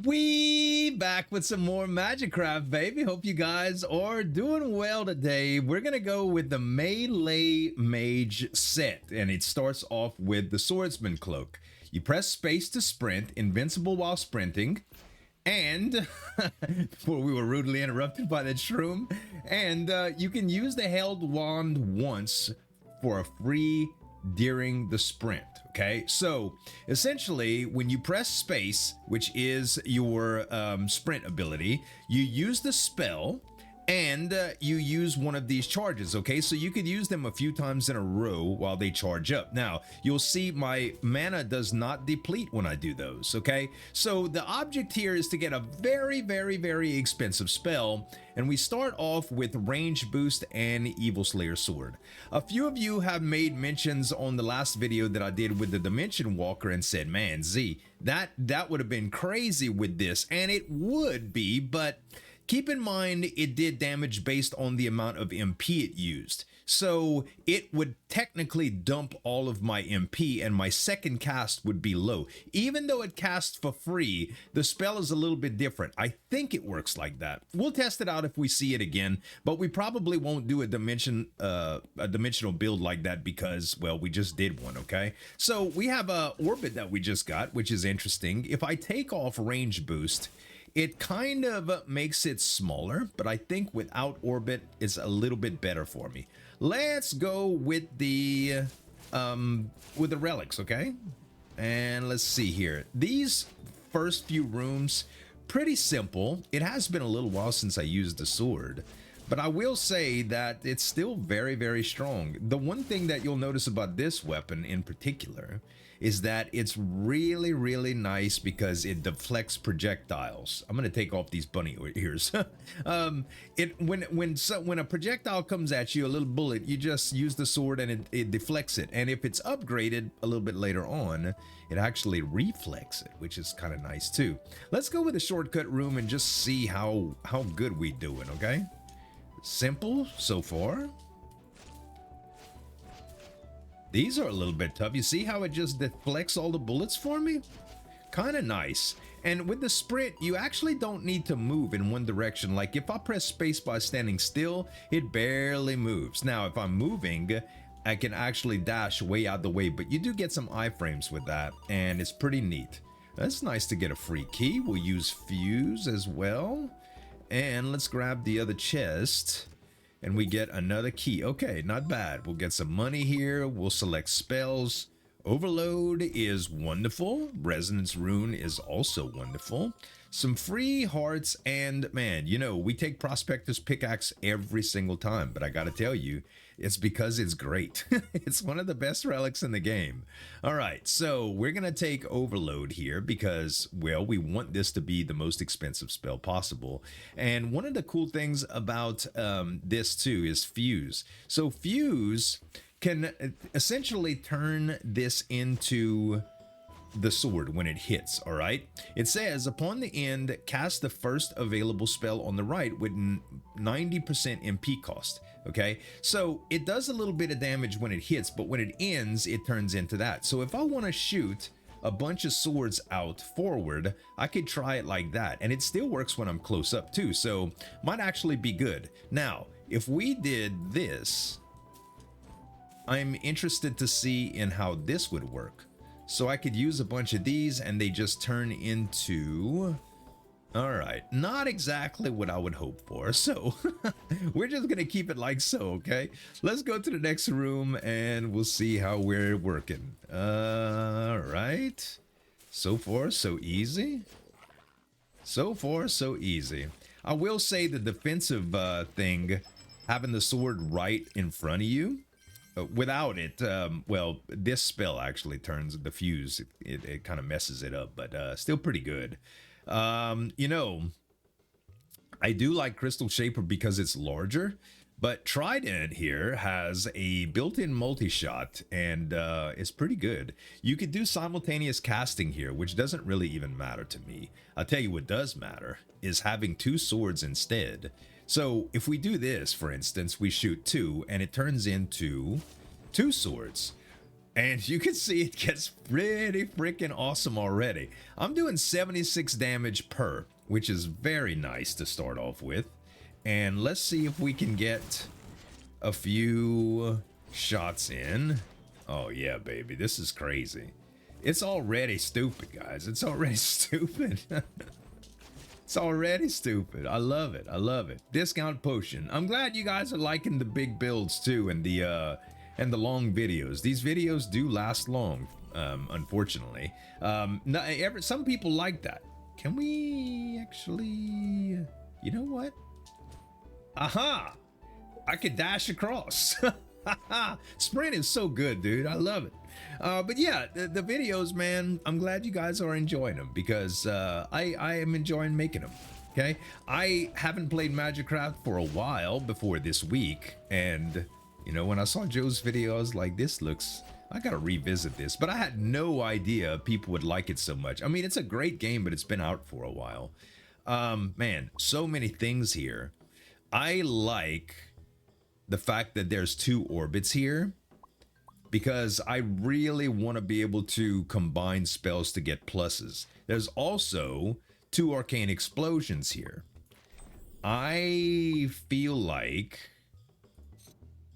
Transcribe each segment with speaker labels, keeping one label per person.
Speaker 1: We back with some more MAGICRAFT, baby. Hope you guys are doing well today. We're gonna go with the melee mage set, and it starts off with the Swordsman Cloak. You press space to sprint, invincible while sprinting, and before we were rudely interrupted by that shroom, and you can use the held wand once for a free during the sprint. Okay, so essentially when you press space, which is your sprint ability, you use the spell and you use one of these charges. Okay, so you could use them a few times in a row while they charge up. Now you'll see my mana does not deplete when I do those. Okay, so the object here is to get a very expensive spell, and we start off with range boost and Evil Slayer sword. A few of you have made mentions on the last video that I did with the Dimension Walker and said, man, Z, that would have been crazy with this, and it would be, but keep in mind it did damage based on the amount of MP it used. So it would technically dump all of my MP and my second cast would be low. Even though it casts for free, the spell is a little bit different. I think it works like that. We'll test it out if we see it again, but we probably won't do a dimensional build like that because, well, we just did one, okay? So we have a orbit that we just got, which is interesting. If I take off range boost, it kind of makes it smaller, but I think without orbit it's a little bit better for me. Let's go with the relics, okay? And let's see here. These first few rooms, pretty simple. It has been a little while since I used the sword, but I will say that it's still very strong. The one thing that you'll notice about this weapon in particular is that it's really nice because it deflects projectiles. I'm gonna take off these bunny ears. When a projectile comes at you, a little bullet, you just use the sword and it deflects it. And if it's upgraded a little bit later on, it actually reflects it, which is kind of nice too. Let's go with a shortcut room and just see how good we doing, okay? Simple so far. These are a little bit tough. You see how it just deflects all the bullets for me? Kind of nice. And with the sprint, you actually don't need to move in one direction. Like if I press space by standing still, it barely moves. Now, if I'm moving, I can actually dash way out the way, but you do get some iframes with that, and it's pretty neat. That's nice to get a free key. We'll use fuse as well. And let's grab the other chest. And we get another key. Okay, not bad. We'll get some money here. We'll select spells. Overload is wonderful. Resonance Rune is also wonderful. Some free hearts, and man, you know, we take Prospector's Pickaxe every single time, but I gotta tell you, it's because it's great. It's one of the best relics in the game. All right, so we're gonna take Overload here because, well, we want this to be the most expensive spell possible. And one of the cool things about this too is Fuse. So Fuse can essentially turn this into the sword when it hits. All right, it says upon the end, cast the first available spell on the right with 90% MP cost. Okay, so it does a little bit of damage when it hits, but when it ends, it turns into that. So if I want to shoot a bunch of swords out forward, I could try it like that, and it still works when I'm close up too, so might actually be good. Now if we did this, I'm interested to see in how this would work. So I could use a bunch of these and they just turn into, all right, not exactly what I would hope for. So we're just gonna keep it like so, okay? Let's go to the next room and we'll see how we're working. All right, so far so easy. So far so easy. I will say the defensive thing, having the sword right in front of you, without it, well, this spell actually turns the fuse. It kind of messes it up, but still pretty good. You know, I do like Crystal Shaper because it's larger, but Trident here has a built-in multi-shot, and it's pretty good. You could do simultaneous casting here, which doesn't really even matter to me. I'll tell you what does matter is having two swords instead. So if we do this, for instance, we shoot two and it turns into two swords. And you can see it gets pretty freaking awesome already. I'm doing 76 damage per, which is very nice to start off with. And let's see if we can get a few shots in. Oh yeah, baby, this is crazy. It's already stupid, guys. It's already stupid. It's already stupid. I love it. I love it. Discount potion. I'm glad you guys are liking the big builds too, and the long videos. These videos do last long, unfortunately. Some people like that. Can we actually... You know what? Aha! I could dash across. Sprint is so good, dude. I love it. But yeah, the videos, man, I'm glad you guys are enjoying them, because I am enjoying making them. Okay, I haven't played MAGICRAFT for a while before this week, and you know, when I saw Joe's video, I was like, this looks, I gotta revisit this. But I had no idea people would like it so much. I mean, it's a great game, but it's been out for a while. Man, so many things here. I like the fact that there's 2 orbits here, because I really want to be able to combine spells to get pluses. There's also 2 arcane explosions here. I feel like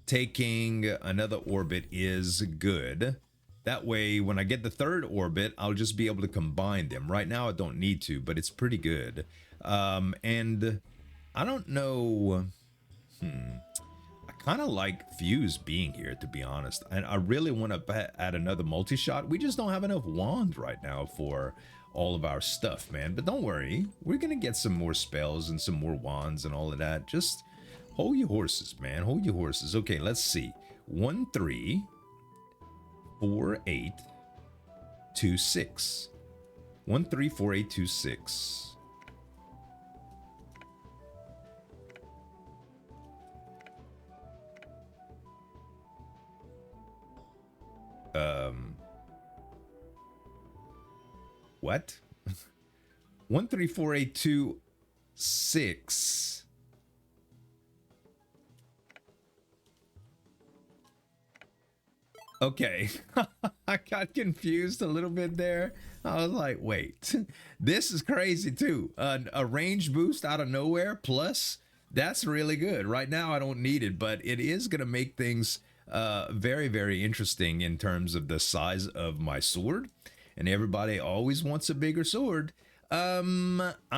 Speaker 1: taking another orbit is good. That way, when I get the 3rd orbit, I'll just be able to combine them. Right now, I don't need to, but it's pretty good. And I don't know... I kind of like Fuse being here, to be honest. And I really want to add another multi-shot. We just don't have enough wands right now for all of our stuff, man. But don't worry. We're going to get some more spells and some more wands and all of that. Just hold your horses, man. Hold your horses. Okay, let's see. 1, 3, 4, 8, 2, 6. 1, 3, 4, 8, 2, 6. What? 1, 3, 4, 8, 2, 6. Okay. I got confused a little bit there. I was like, wait, this is crazy too. A range boost out of nowhere plus, that's really good. Right now I don't need it, but it is going to make things very, very interesting in terms of the size of my sword. And everybody always wants a bigger sword. I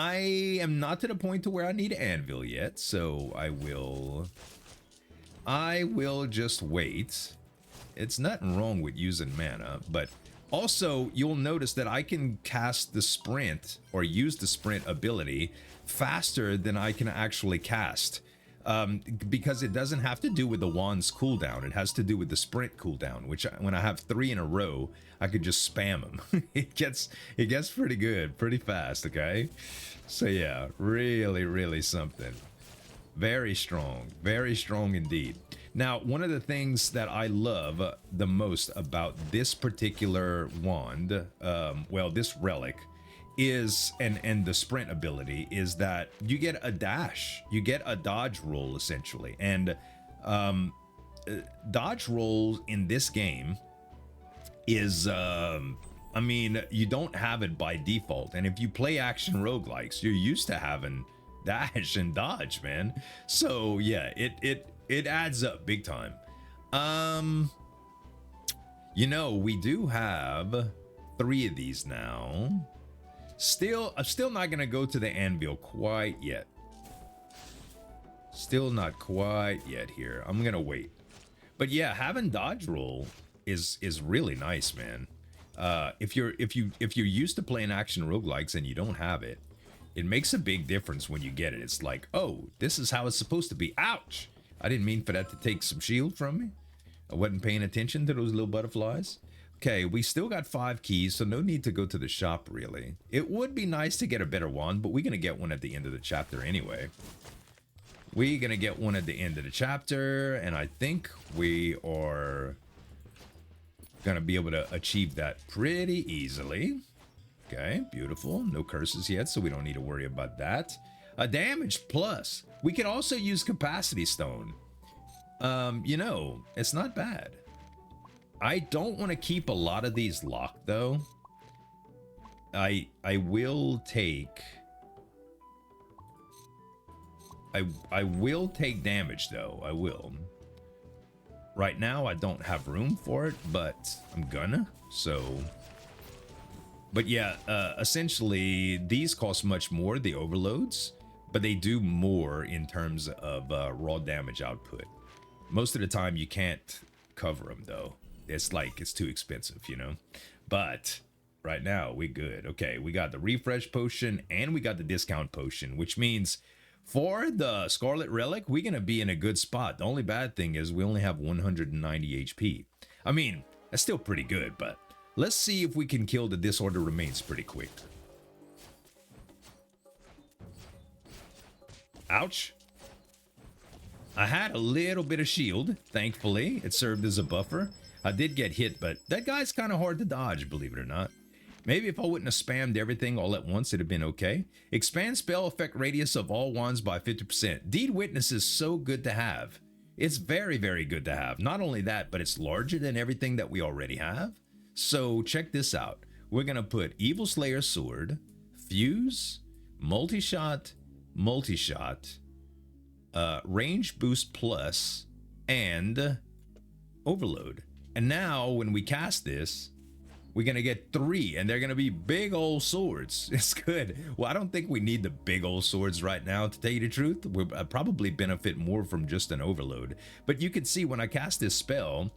Speaker 1: am not to the point to where I need Anvil yet, so I will just wait. It's nothing wrong with using mana, but also you'll notice that I can cast the sprint or use the sprint ability faster than I can actually cast. Because it doesn't have to do with the wand's cooldown. It has to do with the sprint cooldown, which when I have 3 in a row, I could just spam them. It gets pretty good, pretty fast, okay? So yeah, really, really something. Very strong indeed. Now, one of the things that I love the most about this particular wand, well, this relic, is and the sprint ability is that you get a dash, you get a dodge roll essentially, and dodge rolls in this game is I mean, you don't have it by default, and if you play action roguelikes, you're used to having dash and dodge, man. So yeah, it adds up big time. You know, we do have 3 of these now. I'm still not gonna go to the anvil quite yet. Still not quite yet here. I'm gonna wait. But yeah, having dodge roll is really nice, man. If you're used to playing action roguelikes and you don't have it, it makes a big difference when you get it. It's like, oh, this is how it's supposed to be. Ouch! I didn't mean for that to take some shield from me. I wasn't paying attention to those little butterflies. Okay, we still got 5 keys, so no need to go to the shop, really. It would be nice to get a better wand, but we're going to get one at the end of the chapter anyway. We're going to get one at the end of the chapter, and I think we are going to be able to achieve that pretty easily. Okay, beautiful. No curses yet, so we don't need to worry about that. A damage plus. We can also use capacity stone. You know, it's not bad. I don't want to keep a lot of these locked though. I will take I will take damage though. I will. Right now I don't have room for it, but I'm gonna. So but yeah, essentially these cost much more, the overloads, but they do more in terms of raw damage output. Most of the time you can't cover them though. It's like it's too expensive, you know. But right now we good. Okay, we got the refresh potion and we got the discount potion, which means for the Scarlet Relic, we're gonna be in a good spot. The only bad thing is we only have 190 HP. I mean, that's still pretty good, but let's see if we can kill the Disorder Remains pretty quick. Ouch. I had a little bit of shield, thankfully. It served as a buffer. I did get hit, but that guy's kind of hard to dodge, believe it or not. Maybe if I wouldn't have spammed everything all at once, it'd have been okay. Expand spell effect radius of all wands by 50%. Deed Witness is so good to have. It's very, very good to have. Not only that, but it's larger than everything that we already have. So check this out. We're going to put Evil Slayer Sword, Fuse, Multi-Shot, Range Boost Plus, and Overload. And now when we cast this, we're going to get 3, and they're going to be big old swords. It's good. Well, I don't think we need the big old swords right now, to tell you the truth. We'll probably benefit more from just an overload. But you can see when I cast this spell,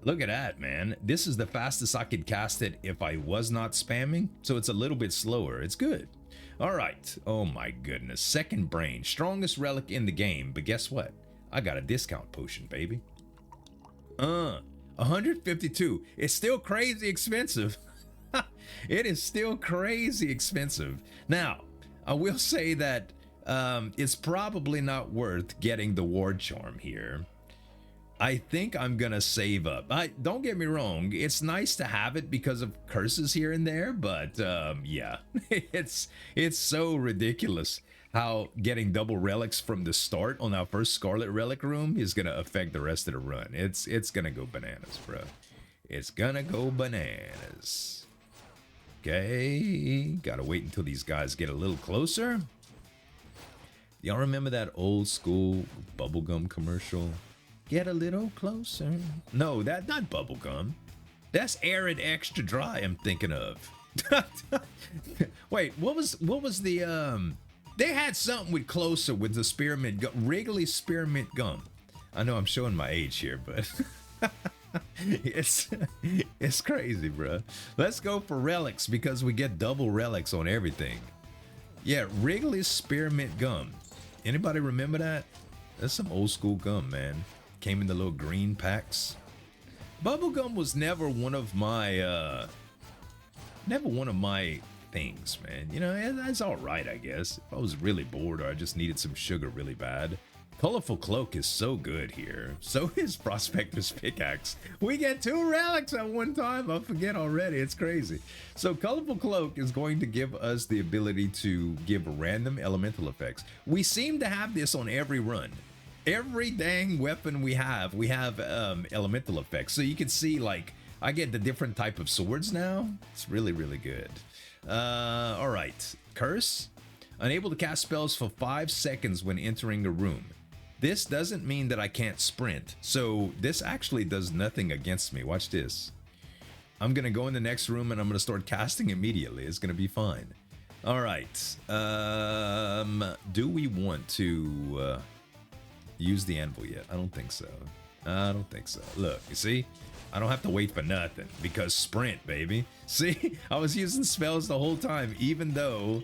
Speaker 1: look at that, man. This is the fastest I could cast it if I was not spamming. So it's a little bit slower. It's good. All right. Oh, my goodness. Second Brain. Strongest relic in the game. But guess what? I got a discount potion, baby. 152. It's still crazy expensive. It is still crazy expensive. Now, I will say that it's probably not worth getting the Ward Charm here. I think I'm gonna save up. Don't get me wrong, it's nice to have it because of curses here and there, but yeah, it's so ridiculous how getting double relics from the start on our first Scarlet Relic room is gonna affect the rest of the run. It's gonna go bananas, bro. It's gonna go bananas. Okay, gotta wait until these guys get a little closer. Y'all remember that old school bubblegum commercial? Get a little closer. No, that's not bubblegum. That's Arid Extra Dry I'm thinking of. Wait, what was the they had something with closer with the spearmint gum, Wrigley spearmint gum. I know I'm showing my age here, but it's crazy, bro. Let's go for relics because we get double relics on everything. Yeah, Wrigley spearmint gum. Anybody remember that? That's some old school gum, man. Came in the little green packs. Bubblegum was never one of my things, man. You know, that's all right, I guess. If I was really bored or I just needed some sugar really bad. Colorful Cloak is so good here. So is Prospector's Pickaxe. We get 2 relics at one time. I forget already. It's crazy. So Colorful Cloak is going to give us the ability to give random elemental effects. We seem to have this on every run. Every dang weapon we have elemental effects. So you can see, like, I get the different type of swords now. It's really, really good. All right. Curse. Unable to cast spells for 5 seconds when entering a room. This doesn't mean that I can't sprint. So this actually does nothing against me. Watch this. I'm going to go in the next room and I'm going to start casting immediately. It's going to be fine. All right. Do we want to use the Anvil yet? I don't think so. I don't think so. Look, you see? I don't have to wait for nothing because sprint, baby. See? I was using spells the whole time, even though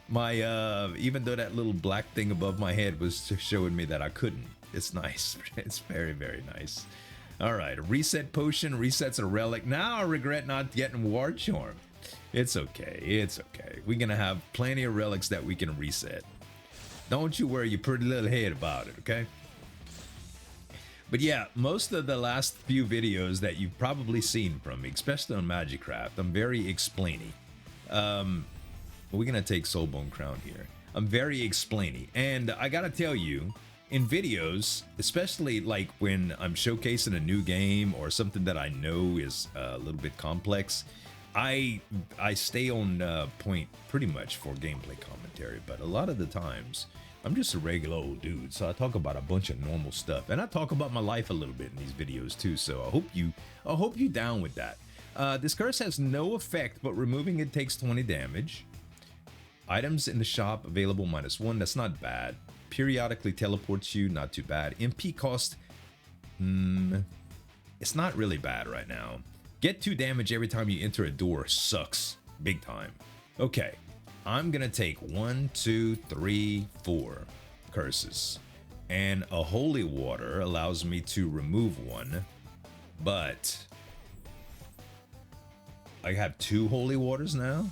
Speaker 1: that little black thing above my head was showing me that I couldn't. It's nice. It's very, very nice. All right, a reset potion resets a relic. Now I regret not getting Ward Charm. It's okay. It's okay. We're gonna have plenty of relics that we can reset. Don't you worry your pretty little head about it, okay? But yeah, most of the last few videos that you've probably seen from me, especially on MAGICRAFT, I'm very explainy. We're gonna take Soulbone Crown here. I'm very explainy, and I gotta tell you, in videos, especially like when I'm showcasing a new game or something that I know is a little bit complex, I stay on point pretty much for gameplay commentary. But a lot of the times, I'm just a regular old dude, so I talk about a bunch of normal stuff, and I talk about my life a little bit in these videos too. So I hope you down with that. This curse has no effect, but removing it takes 20 damage. Items in the shop available -1. That's not bad. Periodically teleports you, not too bad. MP cost, it's not really bad right now. Get 2 damage every time you enter a door sucks big time. Okay, I'm gonna take 1, 2, 3, 4 curses, and a holy water allows me to remove 1, but I have 2 holy waters now.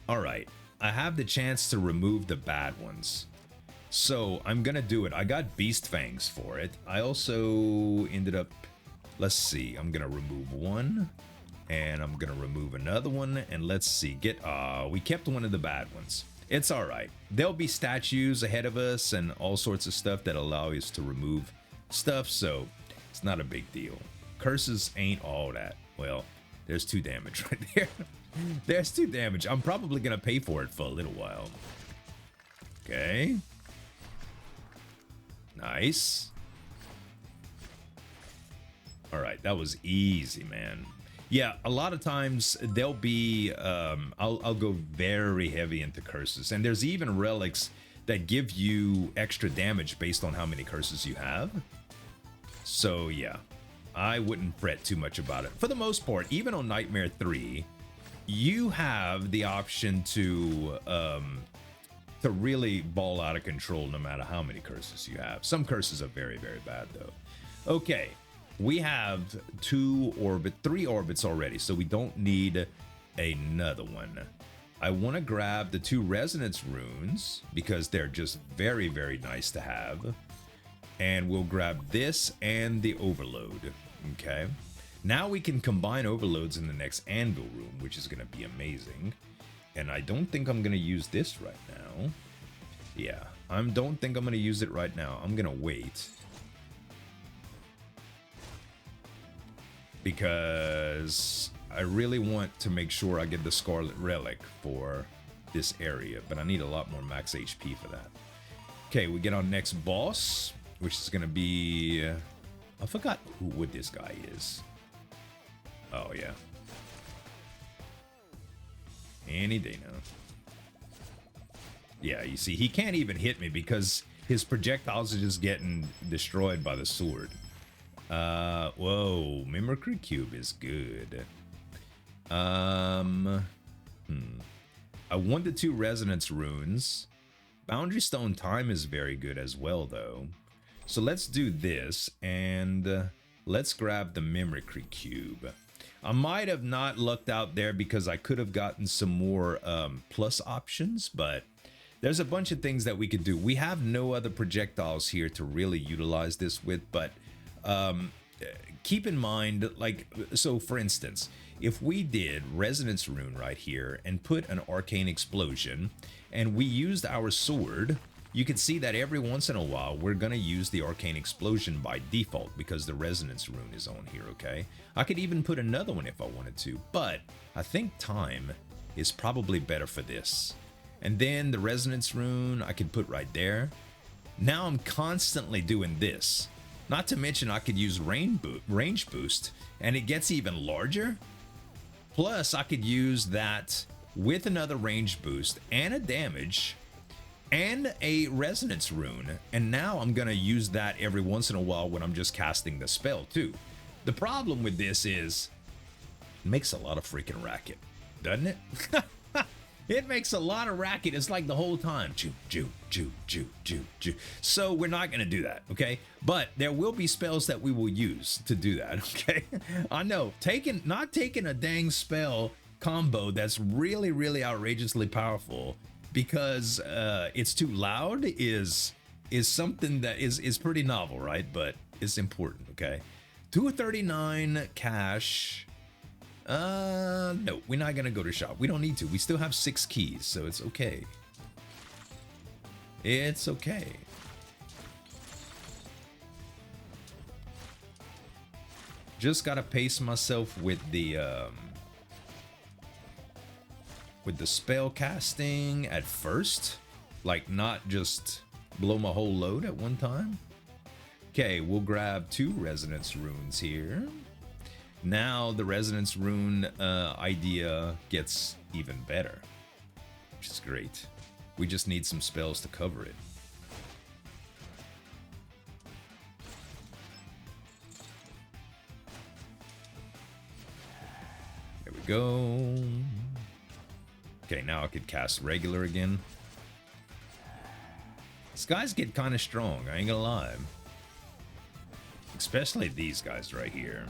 Speaker 1: All right, I have the chance to remove the bad ones. So I'm gonna do it. I got Beast Fangs for it. I also ended up, let's see, I'm gonna remove 1, and I'm gonna remove another one, and let's see, we kept one of the bad ones. It's all right. There'll be statues ahead of us and all sorts of stuff that allow us to remove stuff, so it's not a big deal. Curses ain't all that. Well, there's 2 damage right there. There's 2 damage. I'm probably gonna pay for it for a little while. Okay. Nice. All right, that was easy, man. Yeah, a lot of times there'll be, I'll go very heavy into curses. And there's even relics that give you extra damage based on how many curses you have. So yeah, I wouldn't fret too much about it. For the most part, even on Nightmare 3, you have the option to really ball out of control no matter how many curses you have. Some curses are very, very bad though. Okay, we have 3 orbits already, so we don't need another one. I want to grab the 2 resonance runes because they're just very, very nice to have. And we'll grab this and the overload. Okay, now we can combine overloads in the next anvil room, which is going to be amazing. And I don't think I'm going to use this right now. Yeah, I don't think I'm going to use it right now. I'm going to wait. Because I really want to make sure I get the Scarlet Relic for this area. But I need a lot more max HP for that. Okay, we get our next boss, which is going to be... I forgot what this guy is. Oh, yeah. Any day now. Yeah, you see, he can't even hit me because his projectiles are just getting destroyed by the sword. Whoa, Mimicry Cube is good. I want the 2 resonance runes. Boundary Stone Time is very good as well, though. So let's do this, and let's grab the Mimicry Cube. I might have not lucked out there because I could have gotten some more plus options, but there's a bunch of things that we could do. We have no other projectiles here to really utilize this with, but keep in mind, like, so for instance, if we did Resonance Rune right here and put an Arcane Explosion and we used our sword, you can see that every once in a while we're going to use the Arcane Explosion by default because the Resonance Rune is on here, okay? I could even put another one if I wanted to, but I think Time is probably better for this. And then the Resonance Rune I could put right there. Now I'm constantly doing this. Not to mention I could use range boost and it gets even larger. Plus I could use that with another range boost and a damage and a resonance rune, and now I'm gonna use that every once in a while when I'm just casting the spell too. The problem with this is it makes a lot of freaking racket, doesn't it? It makes a lot of racket. It's like the whole time. Choo, choo, choo, choo, choo, choo. So we're not going to do that, okay? But there will be spells that we will use to do that, okay? I know, not taking a dang spell combo that's really, really outrageously powerful because it's too loud is something that is pretty novel, right? But it's important, okay? 239 cash. No, we're not gonna go to shop. We don't need to. We still have 6 keys, so it's okay. It's okay. Just gotta pace myself with the spell casting at first, like not just blow my whole load at one time. Okay, we'll grab 2 resonance runes here. Now the resonance rune idea gets even better, which is great. We just need some spells to cover it. There we go. Okay, now I could cast regular again. These guys get kind of strong, I ain't gonna lie. Especially these guys right here.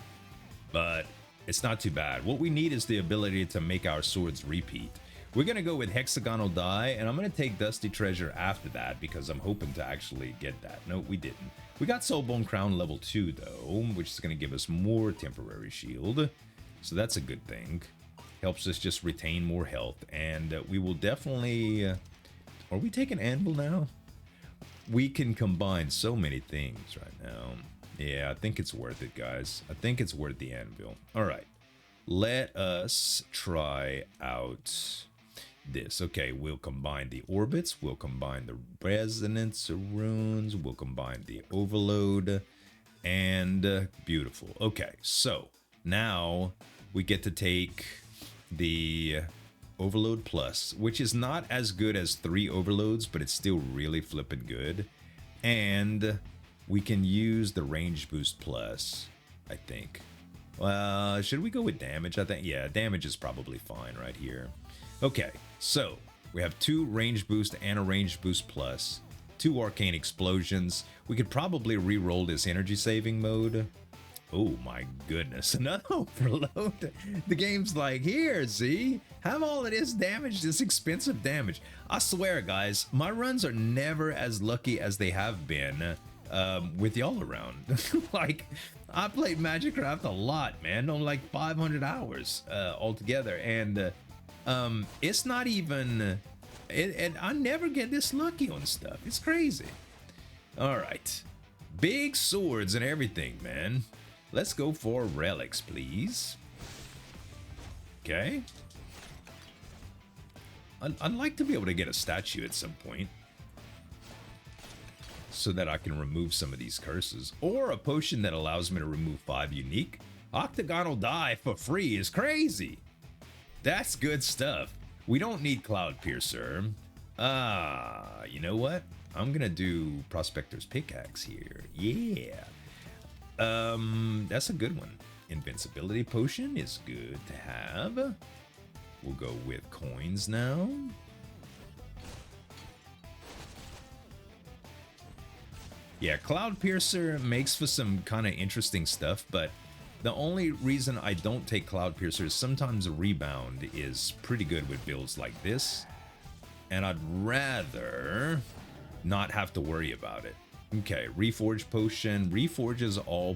Speaker 1: But it's not too bad. What we need is the ability to make our swords repeat. We're gonna go with hexagonal die, and I'm gonna take Dusty Treasure after that because I'm hoping to actually get that. No, we didn't. We got Soulbone Crown level 2 though, which is gonna give us more temporary shield. So that's a good thing. Helps us just retain more health, and we will definitely... are we taking Anvil now? We can combine so many things right now. Yeah, I think it's worth it, guys. I think it's worth the Anvil. All right, let us try out this. Okay, we'll combine the orbits. We'll combine the resonance runes. We'll combine the overload. And beautiful. Okay, so now we get to take the overload plus, which is not as good as 3 overloads, but it's still really flipping good. And we can use the range boost plus, I think. Should we go with damage? I think, yeah, damage is probably fine right here. Okay, so we have 2 range boost and a range boost plus, 2 arcane explosions. We could probably re-roll this energy saving mode. Oh my goodness, another overload. The game's like, here, see? Have all of this damage, this expensive damage. I swear, guys, my runs are never as lucky as they have been with y'all around. Like, I played MAGICRAFT a lot, man, on like 500 hours altogether. And it's not even, and I never get this lucky on stuff. It's crazy. All right, big swords and everything, man. Let's go for relics, please. Okay. I'd like to be able to get a statue at some point, so that I can remove some of these curses. Or a potion that allows me to remove 5 unique. Octagonal die for free is crazy. That's good stuff. We don't need Cloud Piercer. You know what? I'm gonna do Prospector's Pickaxe here. Yeah. That's a good one. Invincibility potion is good to have. We'll go with coins now. Yeah, Cloud Piercer makes for some kind of interesting stuff, but the only reason I don't take Cloud Piercer is sometimes a Rebound is pretty good with builds like this, and I'd rather not have to worry about it. Okay, Reforge potion. Reforges all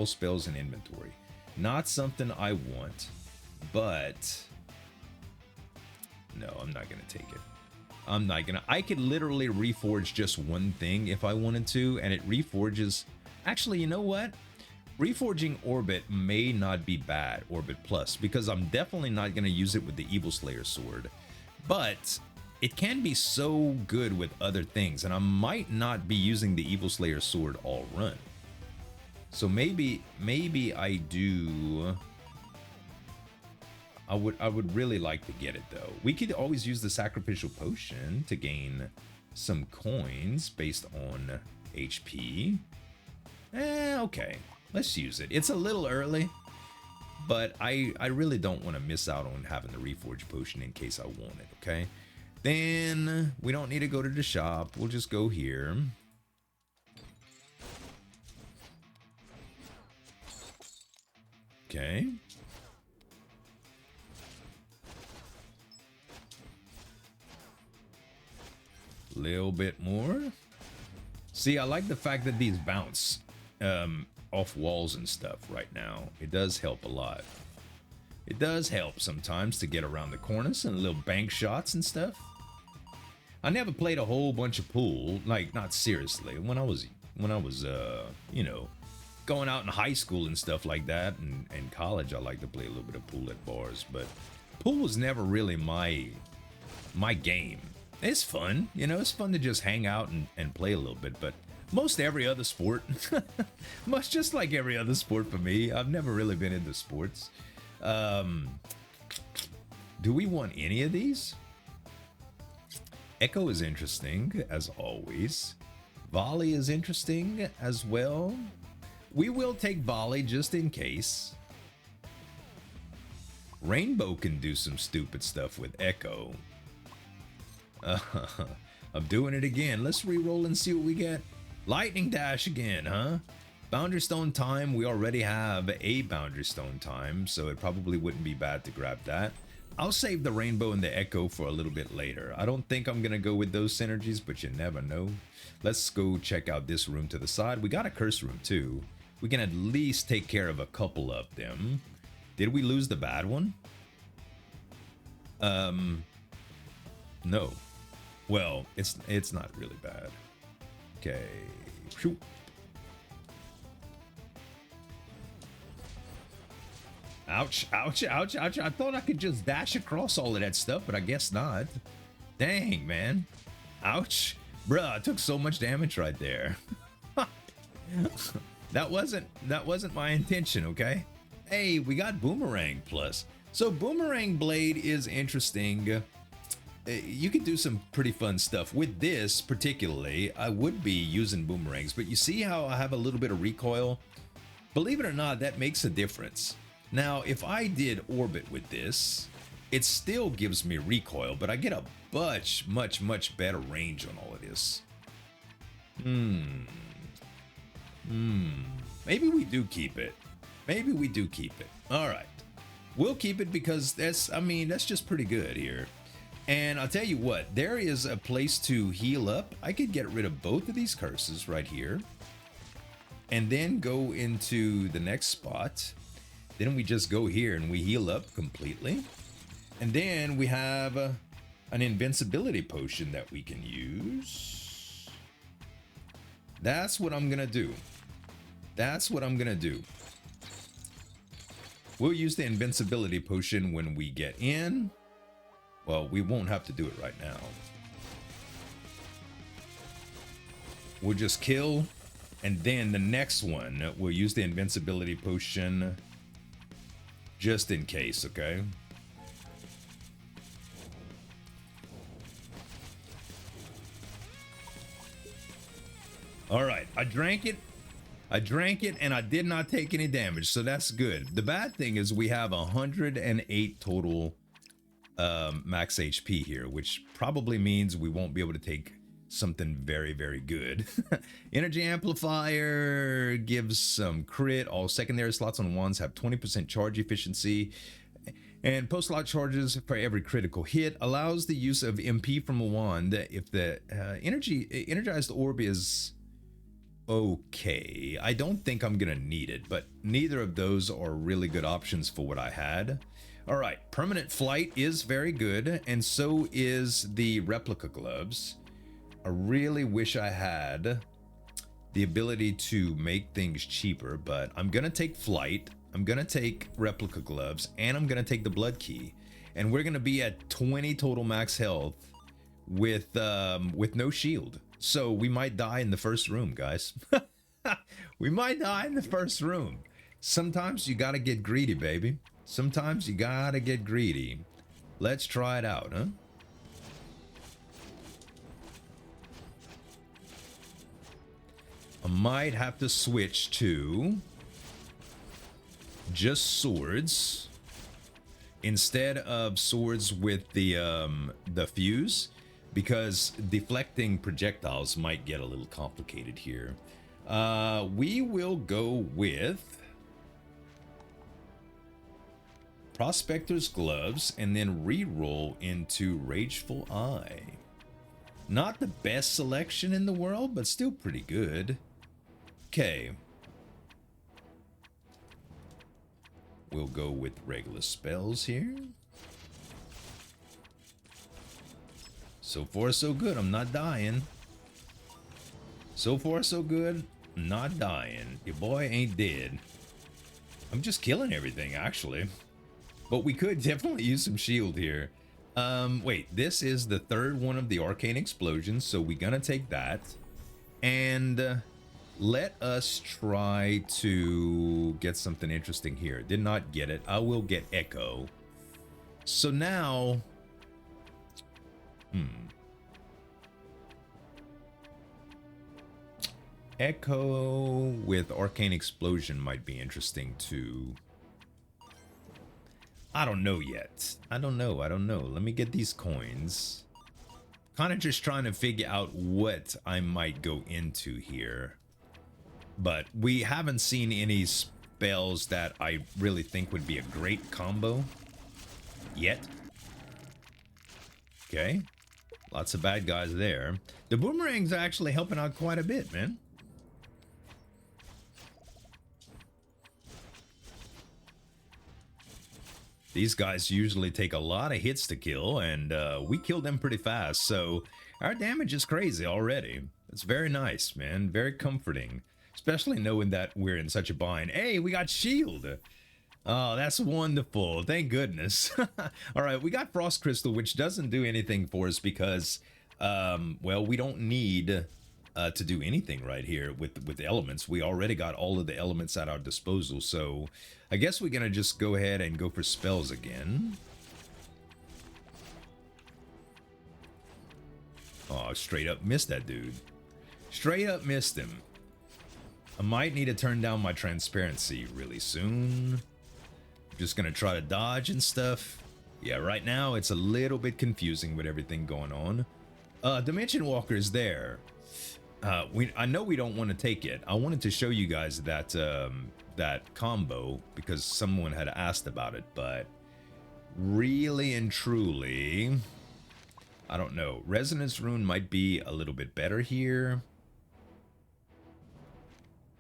Speaker 1: spells in inventory. Not something I want, but no, I'm not gonna take it. I'm not gonna. I could literally reforge just one thing if I wanted to, and it reforges. Actually, you know what? Reforging Orbit may not be bad, Orbit Plus, because I'm definitely not gonna use it with the Evil Slayer sword, but it can be so good with other things, and I might not be using the Evil Slayer sword all run. So maybe I do. I would really like to get it though. We could always use the sacrificial potion to gain some coins based on HP. Okay, let's use it. It's a little early, but I really don't want to miss out on having the reforge potion in case I want it. Okay, then we don't need to go to the shop. We'll just go here. Okay. Little bit more. See, I like the fact that these bounce off walls and stuff right now. It does help a lot. It does help sometimes to get around the corners and little bank shots and stuff. I never played a whole bunch of pool, like not seriously. When I was you know, going out in high school and stuff like that, and college, I like to play a little bit of pool at bars, but pool was never really my game. It's fun, you know, it's fun to just hang out and play a little bit, but most every other sport, much just like every other sport for me, I've never really been into sports. Do we want any of these? Echo is interesting, as always. Volley is interesting as well. We will take Volley just in case. Rainbow can do some stupid stuff with Echo. I'm doing it again. Let's re-roll and see what we get. Lightning Dash again, huh? Boundary Stone Time. We already have a Boundary Stone Time, so it probably wouldn't be bad to grab that. I'll save the Rainbow and the Echo for a little bit later. I don't think I'm going to go with those synergies, but you never know. Let's go check out this room to the side. We got a curse room too. We can at least take care of a couple of them. Did we lose the bad one? No. Well, it's not really bad. Okay. Shoot. Ouch, ouch, ouch, ouch. I thought I could just dash across all of that stuff, but I guess not. Dang, man. Ouch. Bruh, I took so much damage right there. That wasn't my intention, okay? Hey, we got Boomerang Plus. So Boomerang Blade is interesting. You could do some pretty fun stuff. With this particularly, I would be using boomerangs, but you see how I have a little bit of recoil? Believe it or not, that makes a difference. Now, if I did orbit with this, it still gives me recoil, but I get a much better range on all of this. Maybe we do keep it. Maybe we do keep it. All right. We'll keep it because that's just pretty good here. And I'll tell you what, there is a place to heal up. I could get rid of both of these curses right here. And then go into the next spot. Then we just go here and we heal up completely. And then we have an invincibility potion that we can use. That's what I'm gonna do. That's what I'm gonna do. We'll use the invincibility potion when we get in. Well, we won't have to do it right now. We'll just kill, and then the next one, we'll use the invincibility potion just in case, okay? All right, I drank it, and I did not take any damage, so that's good. The bad thing is we have 108 total max HP here, which probably means we won't be able to take something very good. Energy amplifier gives some crit. All secondary slots on wands have 20% charge efficiency, and post slot charges for every critical hit. Allows the use of MP from a wand if the energized orb is okay. I don't think I'm gonna need it, but neither of those are really good options for what I had. All right, permanent flight is very good, and so is the replica gloves. I really wish I had the ability to make things cheaper, but I'm gonna take flight, I'm gonna take replica gloves, and I'm gonna take the blood key, and we're gonna be at 20 total max health with no shield. So we might die in the first room, guys. We might die in the first room. Sometimes you gotta get greedy, baby. Sometimes you gotta get greedy. Let's try it out, huh? I might have to switch to just swords instead of swords with the fuse, because deflecting projectiles might get a little complicated here. We will go with Prospector's Gloves and then re-roll into Rageful Eye. Not the best selection in the world, but still pretty good. Okay. We'll go with regular spells here. So far, so good. I'm not dying. So far, so good. not dying. Your boy ain't dead. I'm just killing everything, actually. But we could definitely use some shield here. Wait, this is the third one of the arcane explosions, so we're gonna take that. And let us try to get something interesting here. Did not get it. I will get Echo. So now... Echo with Arcane Explosion might be interesting too. I don't know yet. I don't know. Let me get these coins. Kind of just trying to figure out what I might go into here. But we haven't seen any spells that I really think would be a great combo yet. Okay. Lots of bad guys there. The boomerang's actually helping out quite a bit, man. These guys usually take a lot of hits to kill, and we kill them pretty fast, so our damage is crazy already. It's very nice, man. Very comforting, especially knowing that we're in such a bind. Hey, we got shield. Oh, that's wonderful. Thank goodness. All right, we got Frost Crystal, which doesn't do anything for us because, well, we don't need to do anything right here with the elements. We already got all of the elements at our disposal, so I guess we're gonna just go ahead and go for spells again. Oh, straight up missed that dude. Straight up missed him. I might need to turn down my transparency really soon. I'm just gonna try to dodge and stuff. Yeah, right now it's a little bit confusing with everything going on. Dimension Walker is there. I know we don't want to take it. I wanted to show you guys that that combo because someone had asked about it, but really and truly, I don't know. Resonance Rune might be a little bit better here.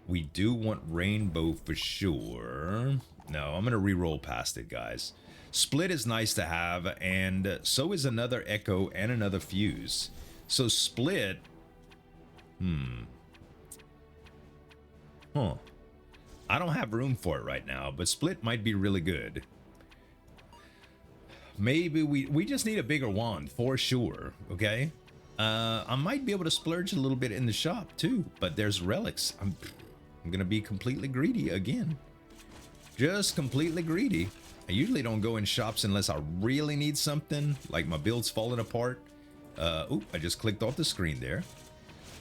Speaker 1: We do want Rainbow for sure. No, I'm gonna re-roll past it, guys. Split is nice to have, and so is another Echo and another Fuse. So Split... Huh. I don't have room for it right now, but Split might be really good. Maybe we just need a bigger wand for sure, okay? I might be able to splurge a little bit in the shop too, but there's relics. I'm gonna be completely greedy again. Just completely greedy. I usually don't go in shops unless I really need something, like my build's falling apart. Oop, I just clicked off the screen there.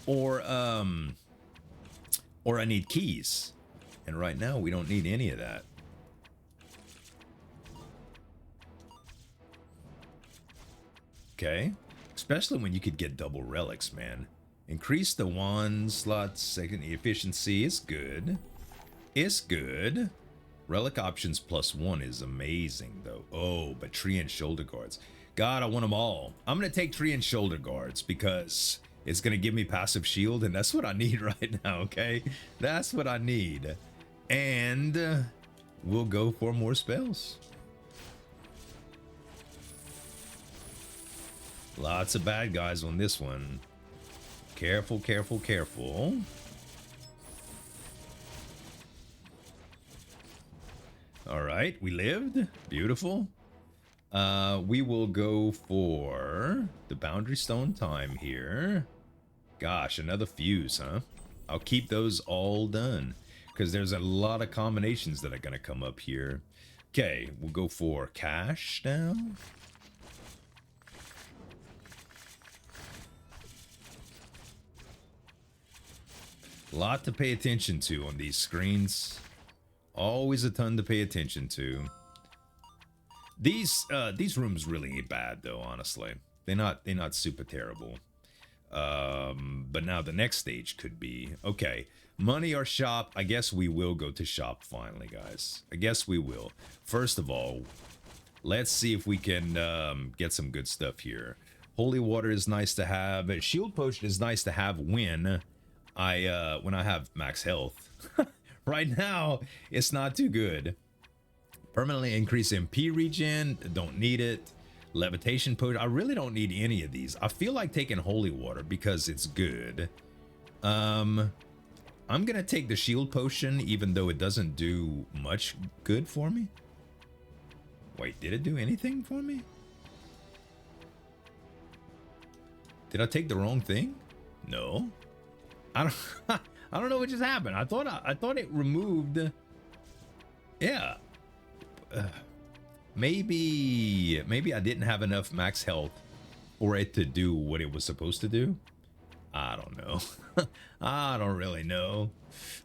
Speaker 1: Or I need keys. And right now we don't need any of that. Okay. Especially when you could get double relics, man. Increase the wand slot second efficiency is good. It's good. Relic options +1 is amazing though. Oh, but tree and shoulder guards. God, I want them all. I'm gonna take tree and shoulder guards because it's gonna give me passive shield, and that's what I need right now, okay? That's what I need. And we'll go for more spells. Lots of bad guys on this one. Careful, careful, careful. All right, we lived. Beautiful. We will go for the Boundary Stone time here. Gosh, another Fuse, huh? I'll keep those all done because there's a lot of combinations that are going to come up here. Okay, we'll go for cash now. Lot to pay attention to on these screens. Always a ton to pay attention to. These rooms really ain't bad though, honestly. They're not super terrible. But now the next stage could be okay. Money or shop? I guess we will go to shop finally, guys. I guess we will. First of all, let's see if we can get some good stuff here. Holy water is nice to have. Shield potion is nice to have when I have max health. Right now, it's not too good. Permanently increase MP regen, don't need it. Levitation potion, I really don't need any of these. I feel like taking holy water because it's good. I'm gonna take the shield potion, even though it doesn't do much good for me. Wait, did it do anything for me? Did I take the wrong thing? No. I don't I don't know what just happened. I thought it removed. Yeah. Maybe I didn't have enough max health for it to do what it was supposed to do. I don't know. I don't really know.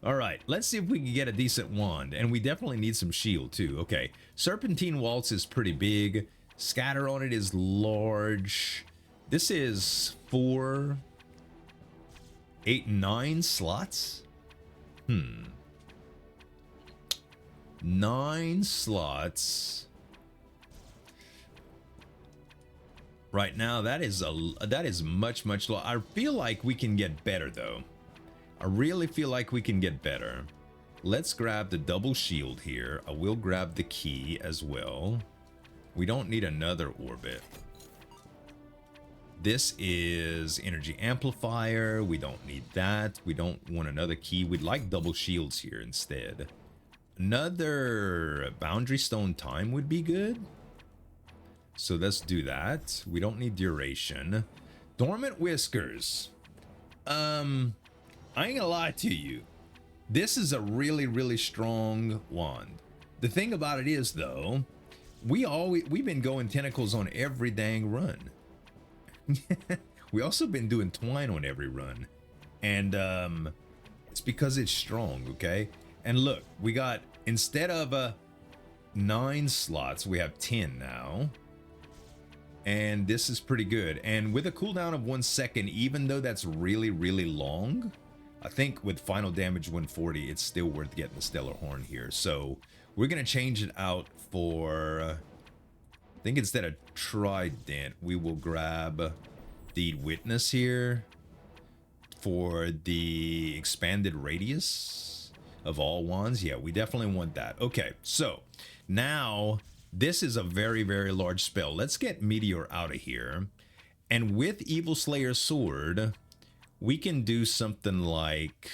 Speaker 1: All right, let's see if we can get a decent wand. And we definitely need some shield too. Okay, Serpentine Waltz is pretty big. Scatter on it is large. This is 4, 8, 9 slots. 9 slots. Right now, that is much low. I feel like we can get better though. I really feel like we can get better. Let's grab the double shield here. I will grab the key as well. We don't need another orbit. This is energy amplifier. We don't need that. We don't want another key. We'd like double shields here instead. Another boundary stone time would be good. So let's do that. We don't need duration. Dormant Whiskers. I ain't gonna lie to you. This is a really strong wand. The thing about it is though, we've been going tentacles on every dang run. We also been doing twine on every run. And it's because it's strong, okay? And look, we got, instead of 9 slots, we have 10 now. And this is pretty good. And with a cooldown of 1 second, even though that's really long, I think with final damage 140, it's still worth getting the Stellar Horn here. So we're going to change it out for, I think instead of Trident, we will grab the Witness here for the expanded radius of all wands. Yeah, we definitely want that. Okay, so now this is a very large spell. Let's get Meteor out of here. And with Evil Slayer Sword, we can do something like,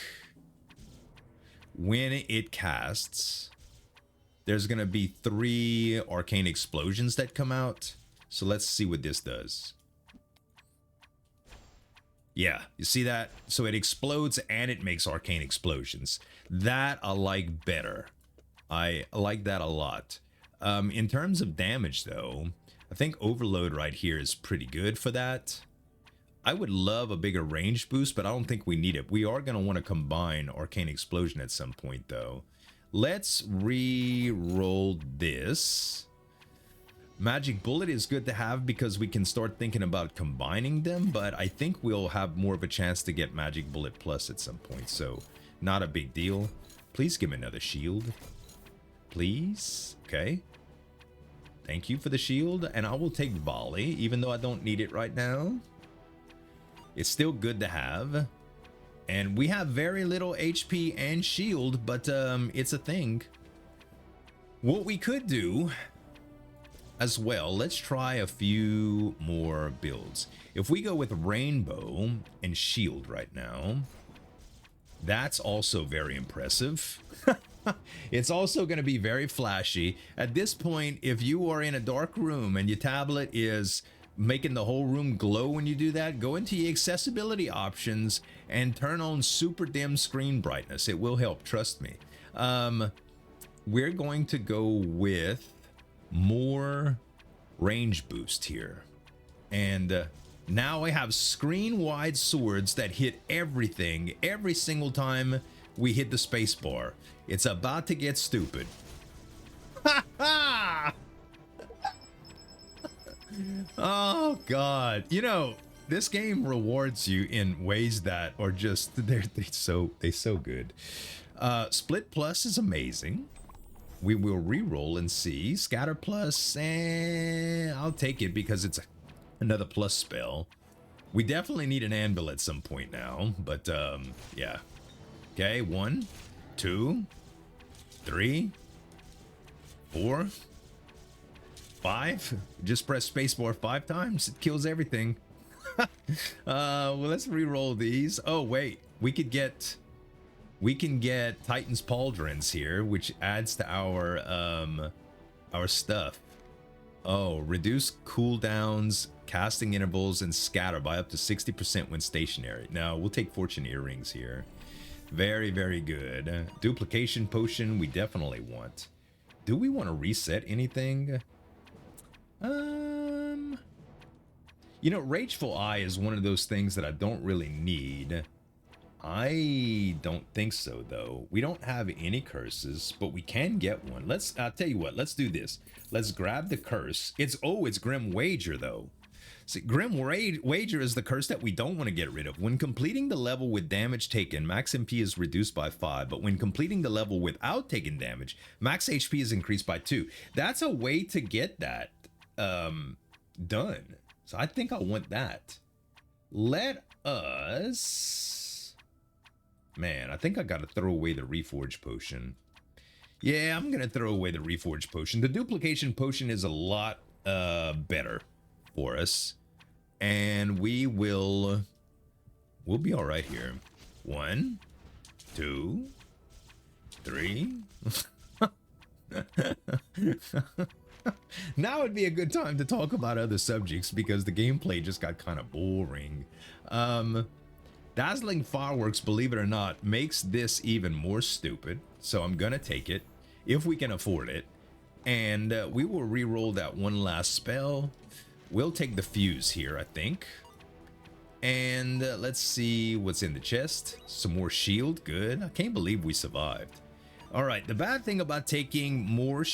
Speaker 1: when it casts, there's going to be 3 arcane explosions that come out. So let's see what this does. Yeah, you see that? So it explodes and it makes arcane explosions. That I like better. I like that a lot. In terms of damage though, I think Overload right here is pretty good for that. I would love a bigger range boost, but I don't think we need it. We are going to want to combine Arcane Explosion at some point though. Let's re-roll this. Magic Bullet is good to have because we can start thinking about combining them, but I think we'll have more of a chance to get Magic Bullet Plus at some point, so not a big deal. Please give me another shield. Please. Okay. Thank you for the shield, and I will take Volley, even though I don't need it right now. It's still good to have. And we have very little HP and shield, but it's a thing. What we could do as well, let's try a few more builds. If we go with Rainbow and Shield right now, that's also very impressive. It's also going to be very flashy. At this point, if you are in a dark room and your tablet is making the whole room glow when you do that, go into your accessibility options and turn on super dim screen brightness. It will help, trust me. We're going to go with more range boost here. And now I have screen wide swords that hit everything every single time we hit the space bar. It's about to get stupid. Ha ha! Oh god. You know, this game rewards you in ways that are just they're so good. Split Plus is amazing. We will re-roll and see. Scatter Plus, I'll take it because it's another plus spell. We definitely need an Anvil at some point now, but yeah. Okay, 1, 2, 3, 4, 5. Just press spacebar 5 times. It kills everything. Well, let's re-roll these. Oh wait, we could get We can get Titan's Pauldrons here, which adds to our stuff. Oh, reduce cooldowns, casting intervals, and scatter by up to 60% when stationary. Now, we'll take Fortune Earrings here. Very, very good. Duplication Potion, we definitely want. Do we want to reset anything? You know, Rageful Eye is one of those things that I don't really need. I don't think so, though. We don't have any curses, but we can get one. I'll tell you what, let's do this. Let's grab the curse. It's Grim Wager, though. See, Grim Wager is the curse that we don't want to get rid of. When completing the level with damage taken, max MP is reduced by 5, but when completing the level without taking damage, max HP is increased by 2. That's a way to get that done. So I think I want that. Let us... Man, I think I gotta throw away the Reforge Potion. Yeah, I'm gonna throw away the Reforge Potion. The Duplication Potion is a lot better for us. And we'll be all right here. 1, 2, 3. Now would be a good time to talk about other subjects because the gameplay just got kind of boring. Dazzling Fireworks, believe it or not, makes this even more stupid. So I'm gonna take it if we can afford it. And we will re-roll that one last spell. We'll take the Fuse here, I think. And let's see what's in the chest. Some more shield, good. I can't believe we survived. All right, the bad thing about taking more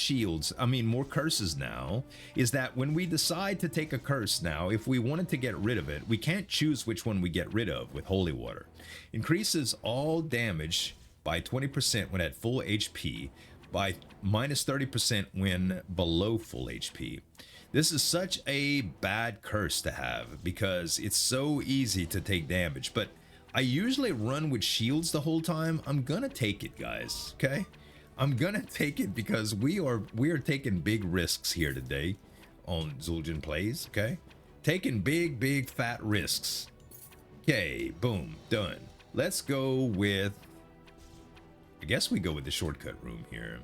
Speaker 1: more curses now, is that when we decide to take a curse now, if we wanted to get rid of it, we can't choose which one we get rid of with Holy Water. Increases all damage by 20% when at full HP, by minus 30% when below full HP. This is such a bad curse to have because it's so easy to take damage, but I usually run with shields the whole time. I'm gonna take it, guys, okay? I'm gonna take it because we are taking big risks here today on Zueljin Plays, okay? Taking big, fat risks. Okay, boom, done. Let's go with... I guess we go with the shortcut room here.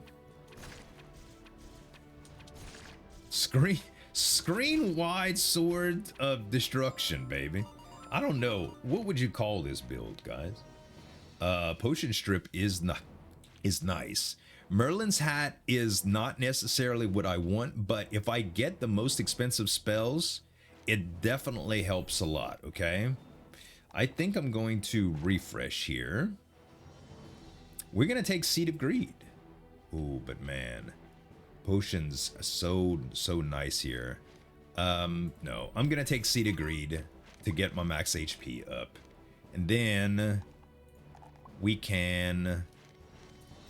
Speaker 1: Screen-wide Sword of Destruction, baby. I don't know. What would you call this build, guys? Potion Strip is nice. Merlin's Hat is not necessarily what I want, but if I get the most expensive spells, it definitely helps a lot, okay? I think I'm going to refresh here. We're going to take Seed of Greed. Ooh, but man, potions are so nice here. No, I'm going to take Seed of Greed to get my max HP up. And then we can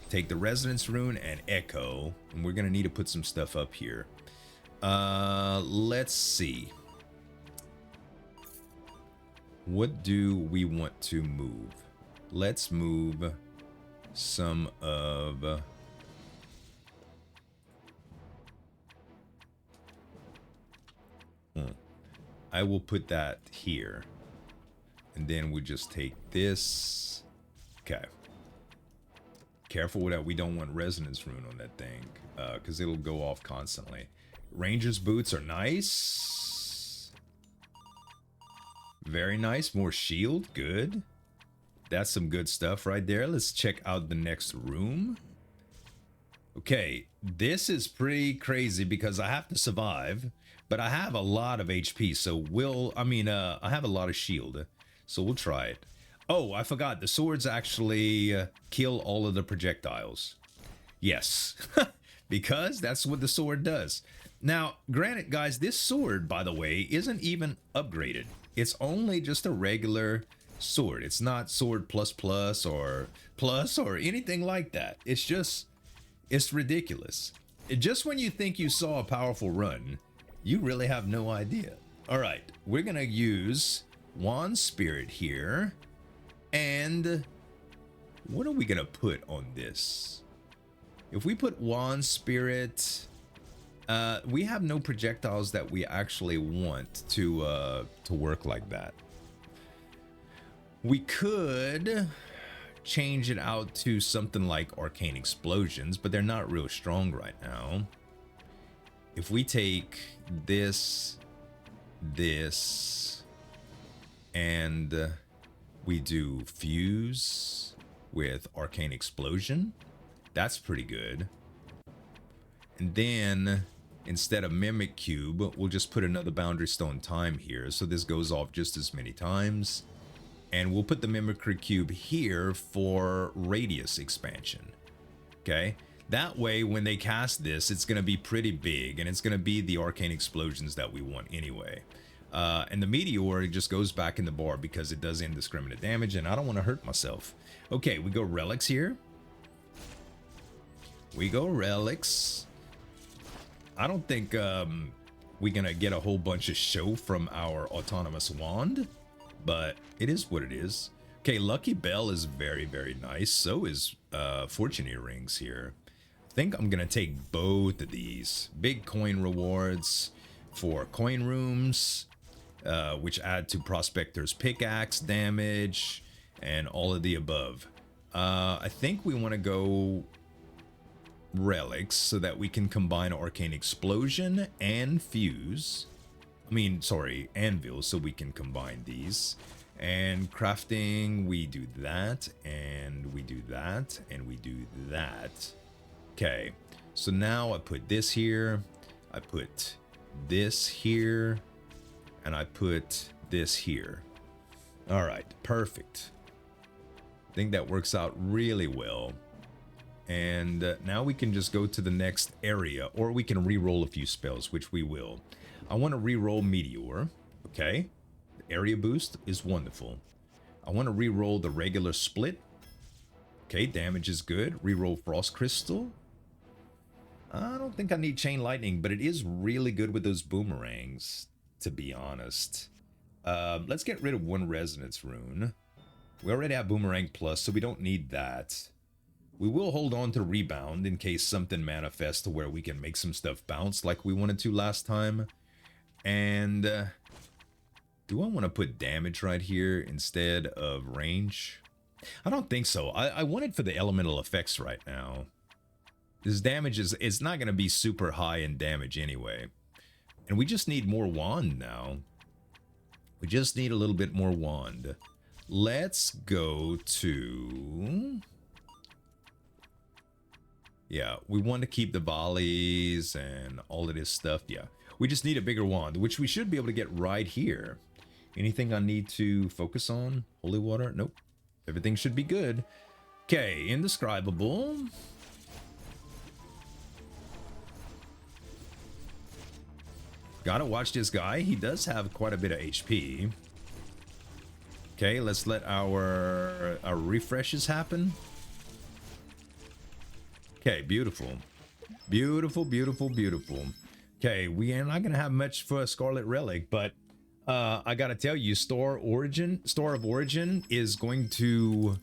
Speaker 1: take the Resonance Rune and Echo. And we're going to need to put some stuff up here. Let's see. What do we want to move? Let's move some of... I will put that here. And then we just take this. Okay. Careful with that. We don't want Resonance Rune on that thing. Because it'll go off constantly. Ranger's Boots are nice. Very nice. More shield. Good. That's some good stuff right there. Let's check out the next room. Okay. This is pretty crazy because I have to survive. But I have a lot of HP, so I have a lot of shield, so we'll try it. Oh, I forgot, the swords actually kill all of the projectiles. Yes, because that's what the sword does. Now, granted, guys, this sword, by the way, isn't even upgraded. It's only just a regular sword. It's not sword plus or anything like that. It's ridiculous. Just when you think you saw a powerful run, you really have no idea. All right, we're gonna use Wand Spirit here. And what are we gonna put on this? If we put Wand Spirit, we have no projectiles that we actually want to work like that. We could change it out to something like arcane explosions, but they're not real strong right now. If we take this, and we do fuse with arcane explosion, that's pretty good. And then instead of mimic cube, we'll just put another boundary stone time here, so this goes off just as many times. And we'll put the mimicry cube here for radius expansion. Okay, that way when they cast this, it's going to be pretty big, and it's going to be the arcane explosions that we want anyway. And the meteor just goes back in the bar because it does indiscriminate damage, and I don't want to hurt myself. Okay, we go relics here. We go relics. I don't think we're going to get a whole bunch of show from our autonomous wand, but it is what it is. Okay, Lucky Bell is very, very nice. So is Fortune Earrings here. I think I'm going to take both of these. Big coin rewards for coin rooms, which add to Prospector's pickaxe damage and all of the above. I think we want to go relics so that we can combine Arcane Explosion and Fuse. Anvil, so we can combine these. And crafting, we do that, and we do that, and we do that. Okay, so now I put this here, I put this here, and I put this here. All right, perfect. I think that works out really well. And now we can just go to the next area, or we can re-roll a few spells, which we will. I want to re-roll Meteor, okay? The area boost is wonderful. I want to re-roll the regular split. Okay, damage is good. Re-roll Frost Crystal. I don't think I need Chain Lightning, but it is really good with those boomerangs, to be honest. Let's get rid of one Resonance Rune. We already have Boomerang Plus, so we don't need that. We will hold on to Rebound in case something manifests to where we can make some stuff bounce like we wanted to last time. And do I want to put damage right here instead of range? I don't think so. I want it for the elemental effects right now. This damage it's not going to be super high in damage anyway. And we just need more wand now. We just need a little bit more wand. Let's go to... Yeah, we want to keep the volleys and all of this stuff. Yeah, we just need a bigger wand, which we should be able to get right here. Anything I need to focus on? Holy water? Nope. Everything should be good. Okay, indescribable. Gotta watch this guy. He does have quite a bit of HP. Okay, let's let our refreshes happen. Okay, beautiful. Beautiful, beautiful, beautiful. Okay, we are not gonna have much for a Scarlet Relic, but I gotta tell you, Store of Origin is going to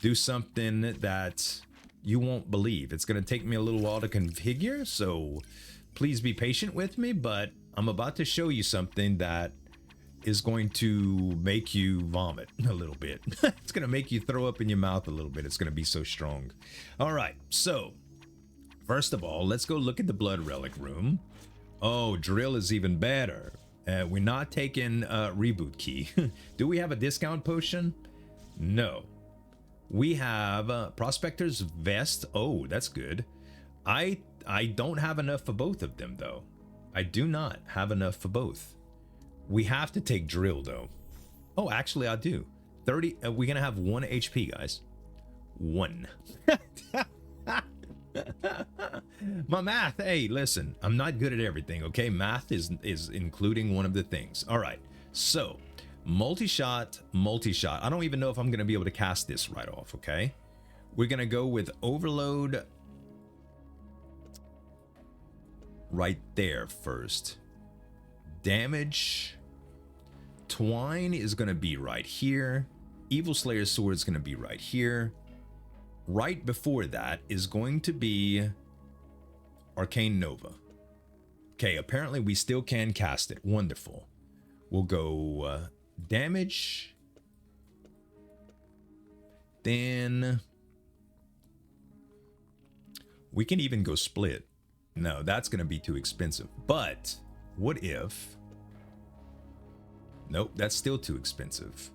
Speaker 1: do something that you won't believe. It's gonna take me a little while to configure, so please be patient with me, but I'm about to show you something that is going to make you vomit a little bit. It's gonna make you throw up in your mouth a little bit. It's gonna be so strong. All right, so first of all, let's go look at the Blood Relic room. Oh, drill is even better. We're not taking reboot key. Do we have a discount potion? No. We have Prospector's Vest. Oh, that's good. I don't have enough for both of them, though. I do not have enough for both. We have to take drill, though. Oh, actually, I do. 30. We're going to have 1 HP, guys. 1. My math, hey, listen, I'm not good at everything, okay? Math is including one of the things. All right, so multi-shot. I don't even know if I'm going to be able to cast this right off, okay? We're going to go with overload right there first. Damage. Twine is going to be right here. Evil Slayer's Sword is going to be right here. Right before that is going to be Arcane Nova. Okay, apparently we still can cast it. Wonderful. We'll go damage Then we can even go split. No, that's going to be too expensive. But what if... Nope, that's still too expensive.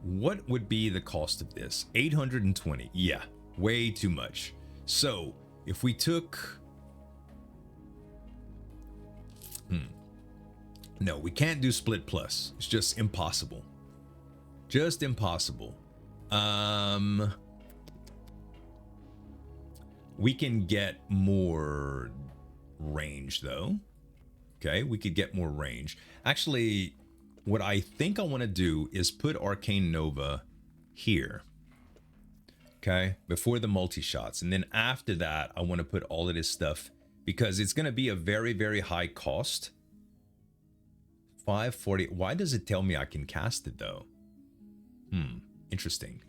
Speaker 1: What would be the cost of this? 820. Yeah, way too much. So if we took... No, we can't do split plus. It's just impossible. Just impossible. We can get more range though. Okay, we could get more range. Actually, what I think I want to do is put Arcane Nova here. Okay, before the multi-shots. And then after that, I want to put all of this stuff because it's going to be a very, very high cost. 540. Why does it tell me I can cast it though? Interesting.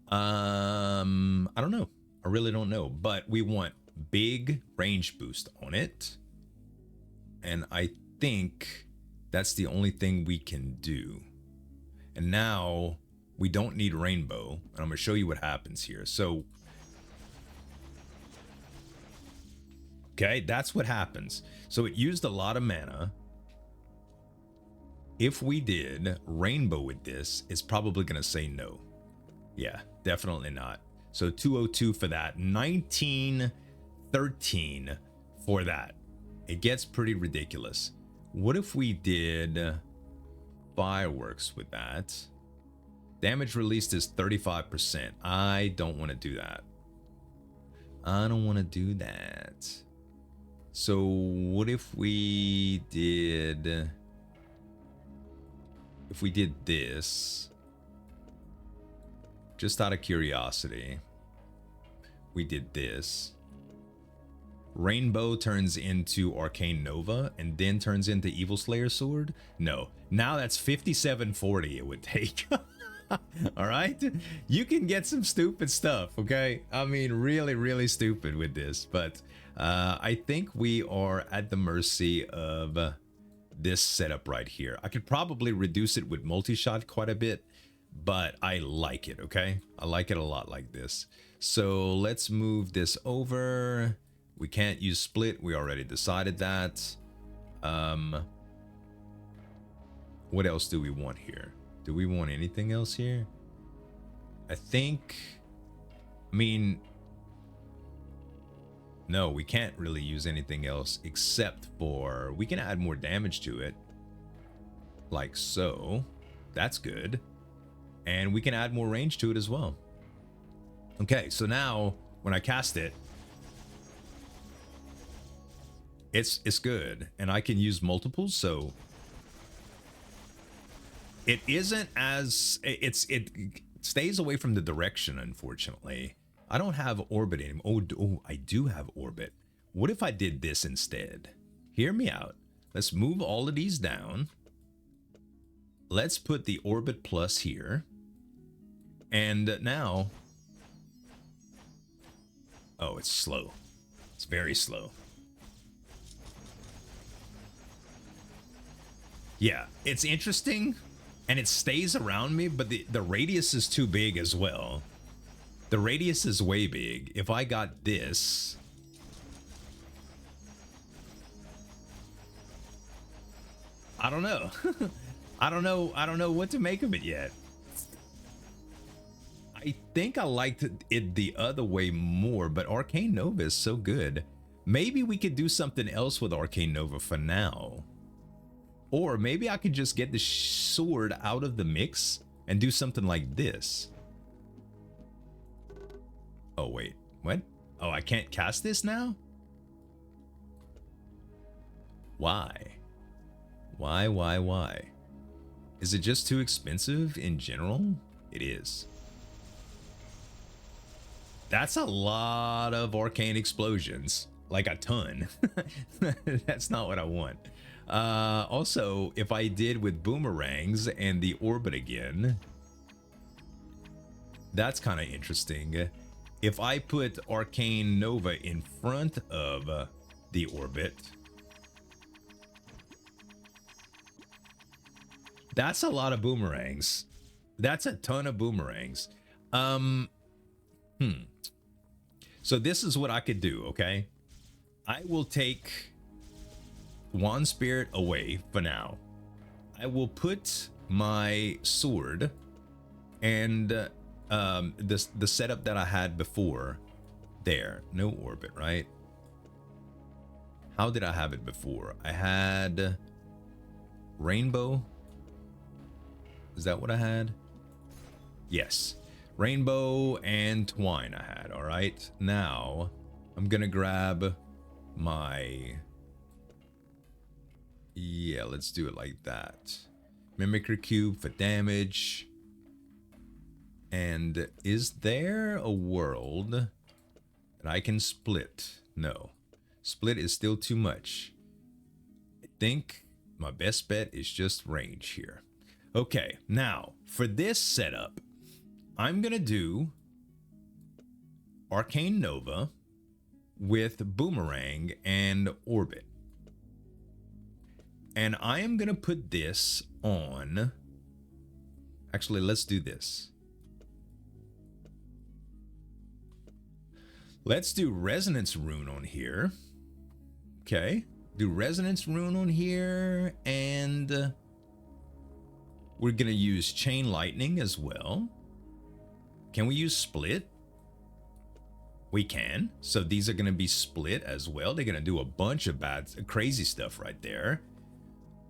Speaker 1: I don't know. I really don't know. But we want big range boost on it. And I think that's the only thing we can do. And now we don't need rainbow. And I'm going to show you what happens here. So, okay, that's what happens. So it used a lot of mana. If we did rainbow with this, it's probably going to say no. Yeah, definitely not. So 202 for that. 1913 for that. It gets pretty ridiculous. What if we did fireworks with that? Damage released is 35%. I don't want to do that. I don't want to do that. So what if we did... If we did this, just out of curiosity, we did this. Rainbow turns into Arcane Nova and then turns into Evil Slayer Sword? No. Now that's 5740 it would take. All right? You can get some stupid stuff, okay? I mean, really, really stupid with this. But I think we are at the mercy of... this setup right here. I could probably reduce it with multi-shot quite a bit, but I like it, okay? I like it a lot like this. So let's move this over. We can't use split. We already decided that. What else do we want here? Do we want anything else here? I think... I mean... No, we can't really use anything else except for... We can add more damage to it. Like so. That's good. And we can add more range to it as well. Okay, so now when I cast it, it's good. And I can use multiples, so... It isn't as... It stays away from the direction, unfortunately. I don't have orbit anymore. Oh, I do have orbit. What if I did this instead? Hear me out. Let's move all of these down. Let's put the orbit plus here. And now... Oh, it's slow. It's very slow. Yeah, it's interesting. And it stays around me, but the radius is too big as well. The radius is way big. If I got this... I don't know. I don't know what to make of it yet. I think I liked it the other way more, but Arcane Nova is so good. Maybe we could do something else with Arcane Nova for now. Or maybe I could just get the sword out of the mix and do something like this. Oh, wait. What? Oh, I can't cast this now? Why? Why? Is it just too expensive in general? It is. That's a lot of arcane explosions. Like a ton. That's not what I want. Also, if I did with boomerangs and the orbit again, that's kind of interesting. If I put Arcane Nova in front of the orbit, that's a lot of boomerangs. That's a ton of boomerangs. So this is what I could do, okay? I will take Wand Spirit away for now. I will put my sword and the setup that I had before there. No orbit, right? How did I have it before? I had rainbow. Is that what I had? Yes. Rainbow and twine I had. All right. Now I'm going to grab my... Yeah, let's do it like that. Mimicry Cube for damage. And is there a world that I can split? No. Split is still too much. I think my best bet is just range here. Okay, now for this setup, I'm gonna do Arcane Nova with Boomerang and Orbit. And I am gonna put this on... Actually, let's do this. Let's do Resonance Rune on here. Okay, do Resonance Rune on here, and we're gonna use Chain Lightning as well. Can we use Split? We can. So these are gonna be split as well. They're gonna do a bunch of crazy stuff right there.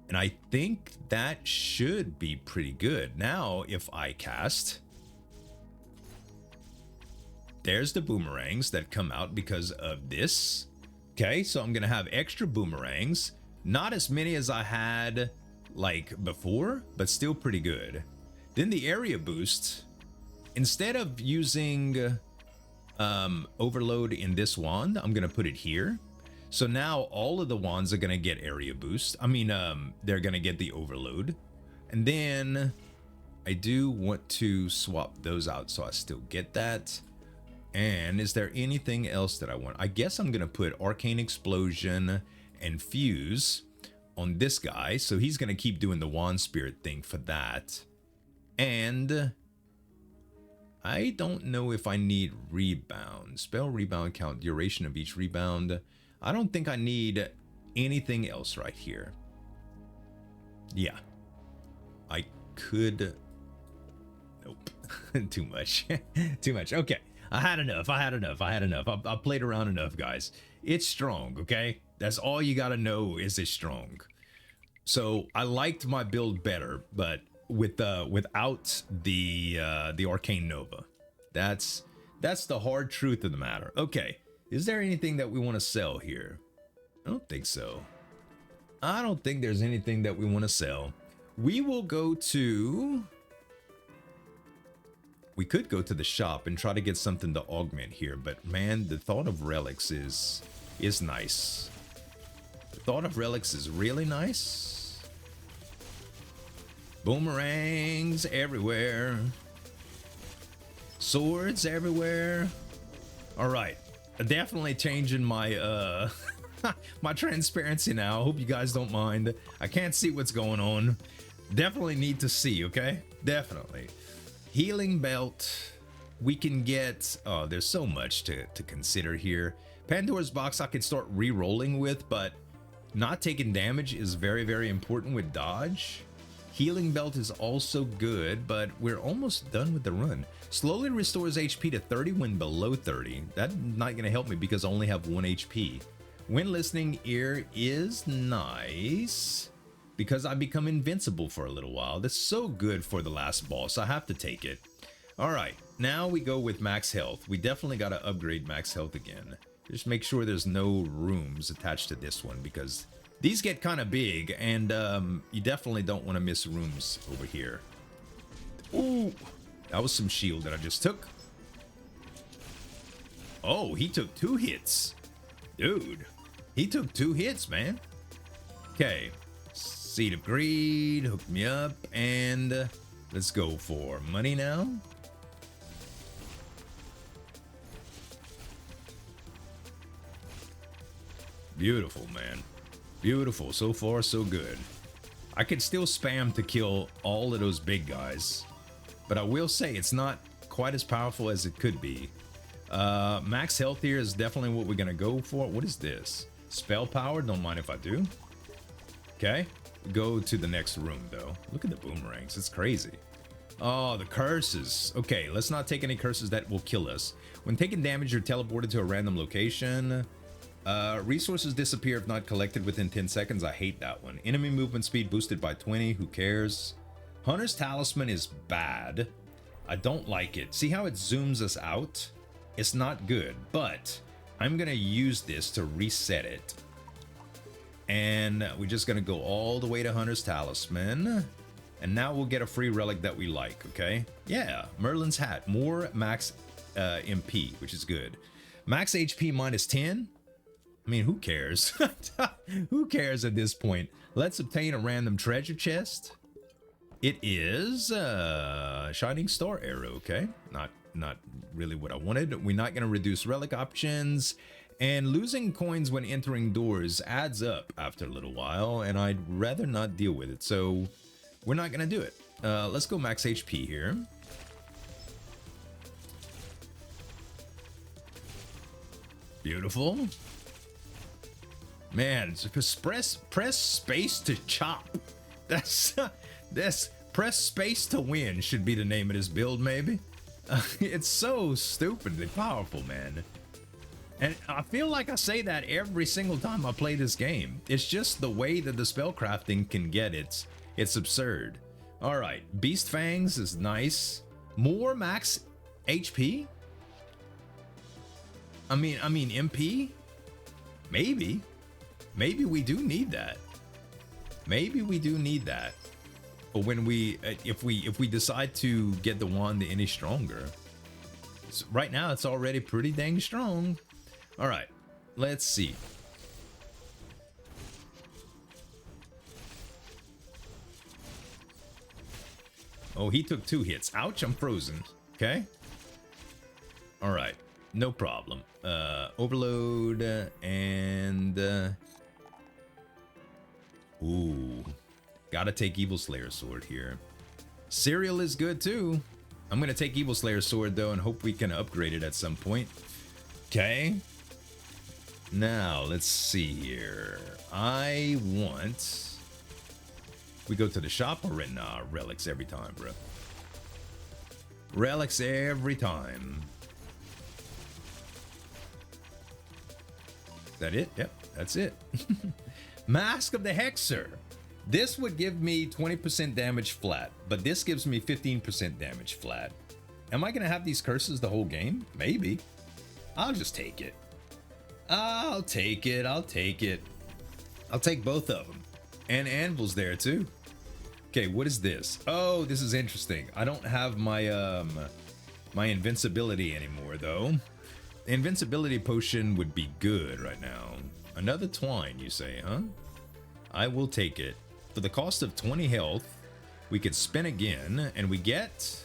Speaker 1: And I think that should be pretty good. Now, if I cast... There's the boomerangs that come out because of this. Okay, so I'm gonna have extra boomerangs. Not as many as I had like before, but still pretty good. Then the area boost. Instead of using overload in this wand, I'm gonna put it here. So now all of the wands are gonna get area boost. I mean, they're gonna get the overload. And then I do want to swap those out so I still get that. And is there anything else that I want? I guess I'm going to put Arcane Explosion and Fuse on this guy. So he's going to keep doing the Wand Spirit thing for that. And I don't know if I need Rebound. Spell Rebound count duration of each rebound. I don't think I need anything else right here. Yeah. I could... Nope. Too much. Too much. Okay. I had enough. I played around enough, guys. It's strong, okay? That's all you gotta know is it's strong. So I liked my build better, but with without the Arcane Nova. That's the hard truth of the matter. Okay, is there anything that we want to sell here? I don't think so. I don't think there's anything that we want to sell. We will go to... We could go to the shop and try to get something to augment here, but man, the thought of relics is nice. The thought of relics is really nice. Boomerangs everywhere. Swords everywhere. All right, definitely changing my my transparency now. I hope you guys don't mind. I can't see what's going on. Definitely need to see, okay? Definitely. Healing belt, we can get, oh, there's so much to consider here. Pandora's box I could start re-rolling with, but not taking damage is very, very important with dodge. Healing belt is also good, but we're almost done with the run. Slowly restores HP to 30 when below 30. That's not going to help me because I only have 1 HP. When listening ear is nice. Because I become invincible for a little while. That's so good for the last boss. I have to take it. Alright, now we go with max health. We definitely got to upgrade max health again. Just make sure there's no rooms attached to this one, because these get kind of big, and you definitely don't want to miss rooms over here. Ooh, that was some shield that I just took. Oh, he took 2 hits. Dude, he took 2 hits, man. Okay. Seed of Greed, hook me up, and let's go for money now. Beautiful, man. Beautiful. So far, so good. I could still spam to kill all of those big guys, but I will say it's not quite as powerful as it could be. Max health here is definitely what we're gonna go for. What is this? Spell power, don't mind if I do. Okay, go to the next room though. Look at the boomerangs, it's crazy. Oh, the curses. Okay, let's not take any curses that will kill us. When taking damage, you're teleported to a random location. Resources disappear if not collected within 10 seconds. I hate that one. Enemy movement speed boosted by 20. Who cares? Hunter's Talisman is bad. I don't like it. See how it zooms us out? It's not good, but I'm gonna use this to reset it. And we're just gonna go all the way to Hunter's Talisman. And now we'll get a free relic that we like, okay? Yeah, Merlin's Hat. More max MP, which is good. Max HP minus 10. I mean, who cares? Who cares at this point? Let's obtain a random treasure chest. It is Shining Star Arrow, okay? Not really what I wanted. We're not gonna reduce relic options. And losing coins when entering doors adds up after a little while, and I'd rather not deal with it. So we're not gonna do it. Let's go max HP here. Beautiful. Man, just press space to chop. That's press space to win should be the name of this build, maybe. It's so stupidly powerful, man. And I feel like I say that every single time I play this game. It's just the way that the spellcrafting can get it. It's absurd. All right, Beast Fangs is nice. More max HP? I mean MP? Maybe we do need that. Maybe we do need that. But when we, if we decide to get the wand any stronger, so right now it's already pretty dang strong. All right, let's see. Oh, he took 2 hits. Ouch, I'm frozen. Okay. All right, no problem. Overload and ooh, gotta take Evil Slayer Sword here. Cereal is good too. I'm gonna take Evil Slayer Sword though and hope we can upgrade it at some point. Okay. Now let's see here. I want. We go to the shop or in relics every time, bro. Relics every time. Is that it? Yep, that's it. Mask of the Hexer. This would give me 20% damage flat, but this gives me 15% damage flat. Am I gonna have these curses the whole game? Maybe. I'll just take it. I'll take it. I'll take it. I'll take both of them. And Anvil's there too. Okay, what is this? Oh, this is interesting. I don't have my my invincibility anymore though. The invincibility potion would be good right now. Another twine, you say, huh? I will take it. For the cost of 20 health, we could spin again, and we get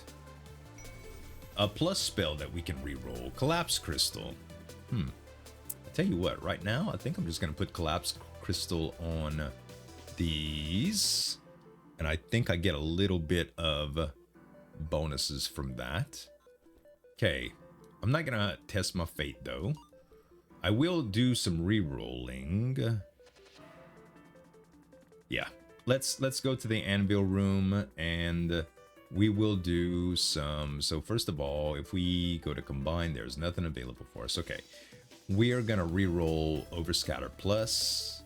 Speaker 1: a plus spell that we can reroll. Collapse Crystal. I tell you what, right now, I think I'm just gonna put Collapse Crystal on these, and I think I get a little bit of bonuses from that. Okay, I'm not gonna test my fate though. I will do some re-rolling. Yeah, let's go to the Anvil room and we will do some. So first of all, if we go to combine, there's nothing available for us. Okay, we are gonna re-roll Overscatter Plus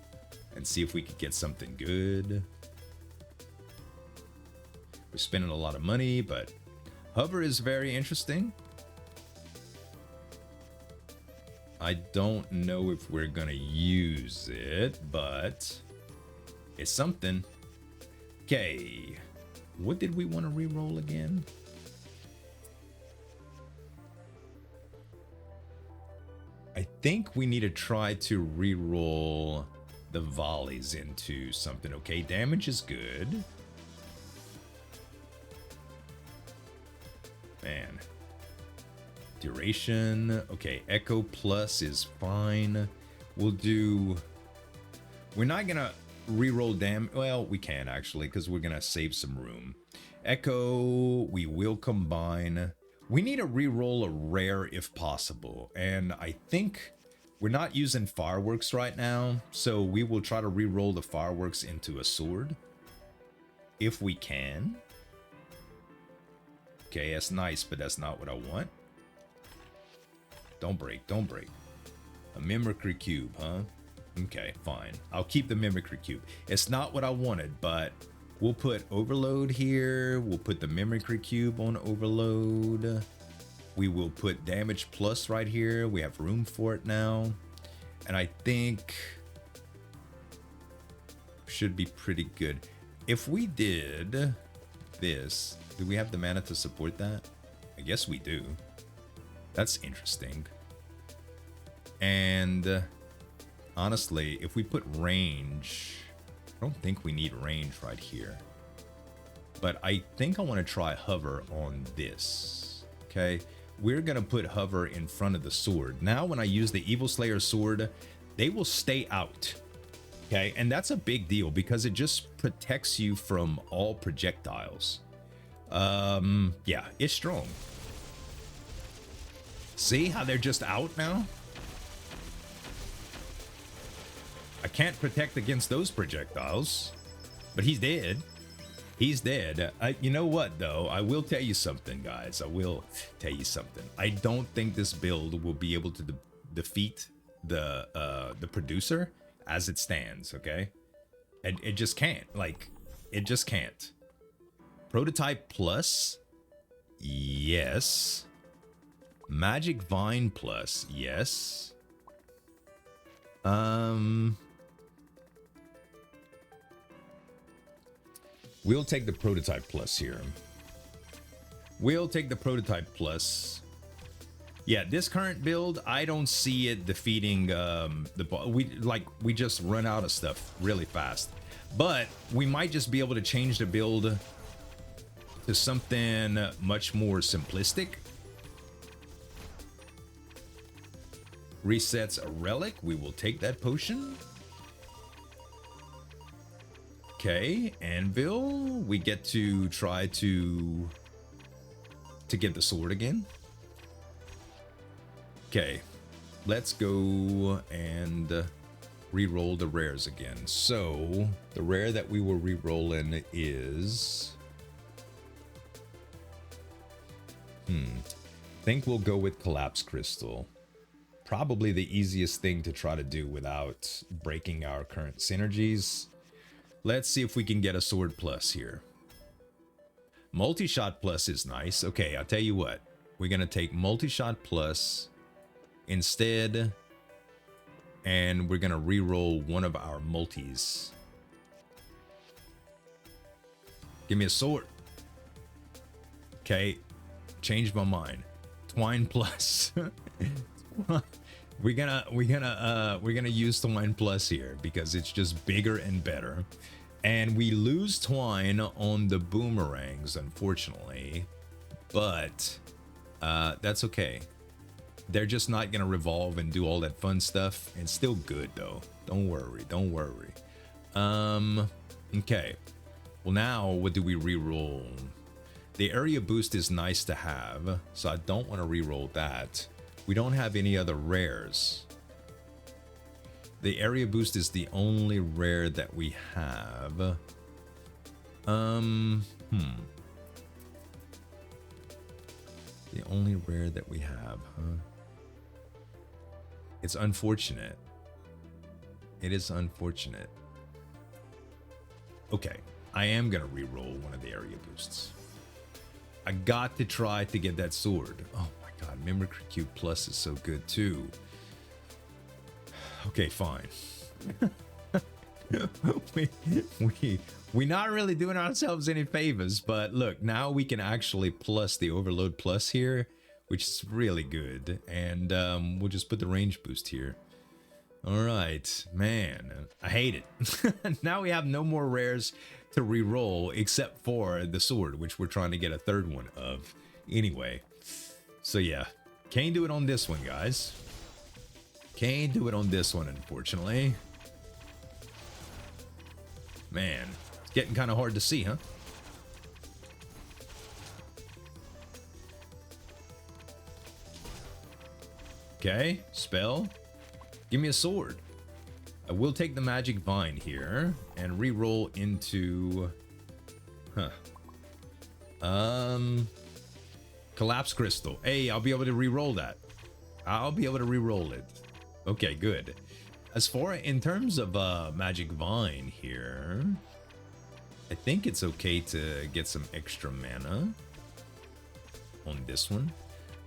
Speaker 1: and see if we could get something good. We're spending a lot of money, but Hover is very interesting. I don't know if we're gonna use it, but it's something. Okay, what did we want to re-roll again? I think we need to try to re-roll the volleys into something. Okay, damage is good. Man. Duration. Okay, Echo Plus is fine. We'll do. We're not gonna reroll damage. Well, we can actually, because we're gonna save some room. Echo, we will combine. We need to re-roll a rare if possible, and I think we're not using fireworks right now, so we will try to re-roll the fireworks into a sword if we can. Okay, that's nice, but that's not what I want. Don't break, don't break. A mimicry cube, huh? Okay, fine. I'll keep the mimicry cube. It's not what I wanted, but we'll put overload here. We'll put the mimicry cube on overload. We will put damage plus right here. We have room for it now. And I think should be pretty good. If we did this, do we have the mana to support that? I guess we do. That's interesting. And honestly, if we put range, I don't think we need range right here. But I think I want to try hover on this. Okay, we're going to put hover in front of the sword. Now when I use the Evil Slayer sword, they will stay out. Okay, and that's a big deal because it just protects you from all projectiles. Yeah, it's strong. See how they're just out now? I can't protect against those projectiles, but he's dead. He's dead. You know what, though? I will tell you something, guys. I will tell you something. I don't think this build will be able to defeat the producer as it stands, okay? It just can't. Like, it just can't. Prototype plus? Yes. Magic Vine plus? Yes. We'll take the prototype plus here. We'll take the prototype plus. Yeah, this current build, I don't see it defeating we just run out of stuff really fast. But we might just be able to change the build to something much more simplistic. Resets a relic. We will take that potion. Okay, Anvil. We get to try to get the sword again. Okay, let's go and re-roll the rares again. So the rare that we were re-rolling is I think we'll go with Collapse Crystal. Probably the easiest thing to try to do without breaking our current synergies. Let's see if we can get a sword plus here. Multi-shot plus is nice. Okay, I'll tell you what. We're going to take multi-shot plus instead, and we're going to re-roll one of our multis. Give me a sword. Okay, changed my mind. Twine plus. We're gonna use Twine plus here because it's just bigger and better. And we lose Twine on the boomerangs, unfortunately, but that's okay. They're just not gonna revolve and do all that fun stuff. It's still good though. Don't worry, don't worry. Okay. Well, now what do we re-roll? The area boost is nice to have, so I don't want to re-roll that. We don't have any other rares. The area boost is the only rare that we have. The only rare that we have, huh? It's unfortunate. It is unfortunate. Okay, I am gonna re-roll one of the area boosts. I got to try to get that sword. Oh my god, Mimicry Cube Plus is so good too. Okay, fine. We're not really doing ourselves any favors, but look, now we can actually plus the Overload Plus here, which is really good. And we'll just put the range boost here. All right, man, I hate it. Now we have no more rares to re-roll except for the sword, which we're trying to get a third one of anyway. So yeah, can't do it on this one, guys. Can't do it on this one, unfortunately. Man, it's getting kind of hard to see, huh? Okay, spell. Give me a sword. I will take the magic vine here and re-roll into... Collapse crystal. Hey, I'll be able to re-roll that. I'll be able to re-roll it. Okay, good. As far in terms of magic vine here, I think it's okay to get some extra mana on this one.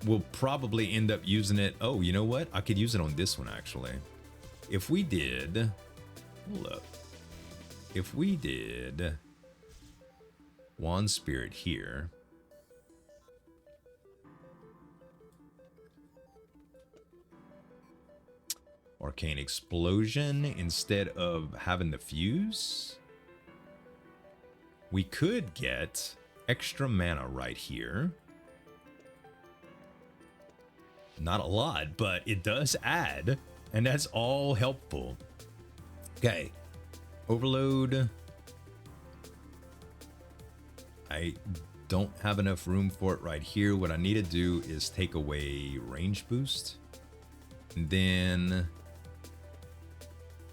Speaker 1: We'll probably end up using it. Oh, you know what? I could use it on this one actually. If we did, hold up. If we did Wand Spirit here, Arcane Explosion instead of having the fuse, we could get extra mana right here. Not a lot, but it does add, and that's all helpful. Okay, Overload. I don't have enough room for it right here. What I need to do is take away range boost, and then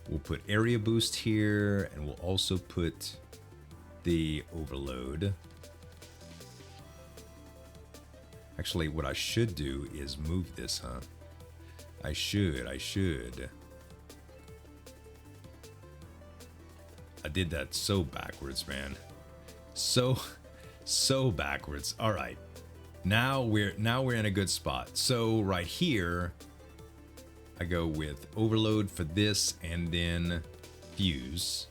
Speaker 1: we'll put area boost here, and we'll also put the overload. Actually, what I should do is move this, huh? I should. I did that so backwards, man. So backwards. All right. Now we're in a good spot. So right here, I go with overload for this and then fuse.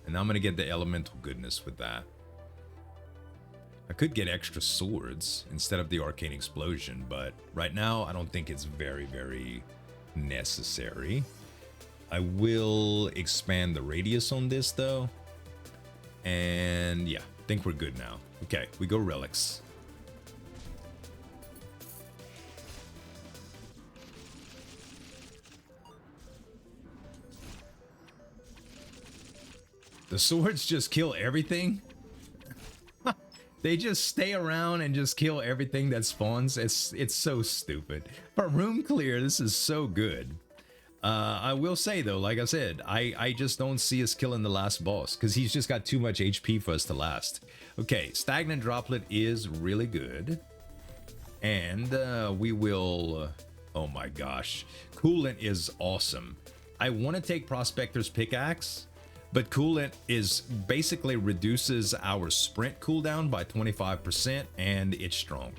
Speaker 1: And I'm going to get the elemental goodness with that. I could get extra swords instead of the arcane explosion, but right now I don't think it's very, very necessary. I will expand the radius on this though. And yeah, I think we're good now. Okay, we go relics. The swords just kill everything? They just stay around and just kill everything that spawns. It's so stupid. For room clear, this is so good. I will say though, like I said, I just don't see us killing the last boss because he's just got too much HP for us to last. Okay, stagnant droplet is really good. And we will, oh my gosh, coolant is awesome. I want to take Prospector's pickaxe, but coolant is basically reduces our sprint cooldown by 25% and it's strong,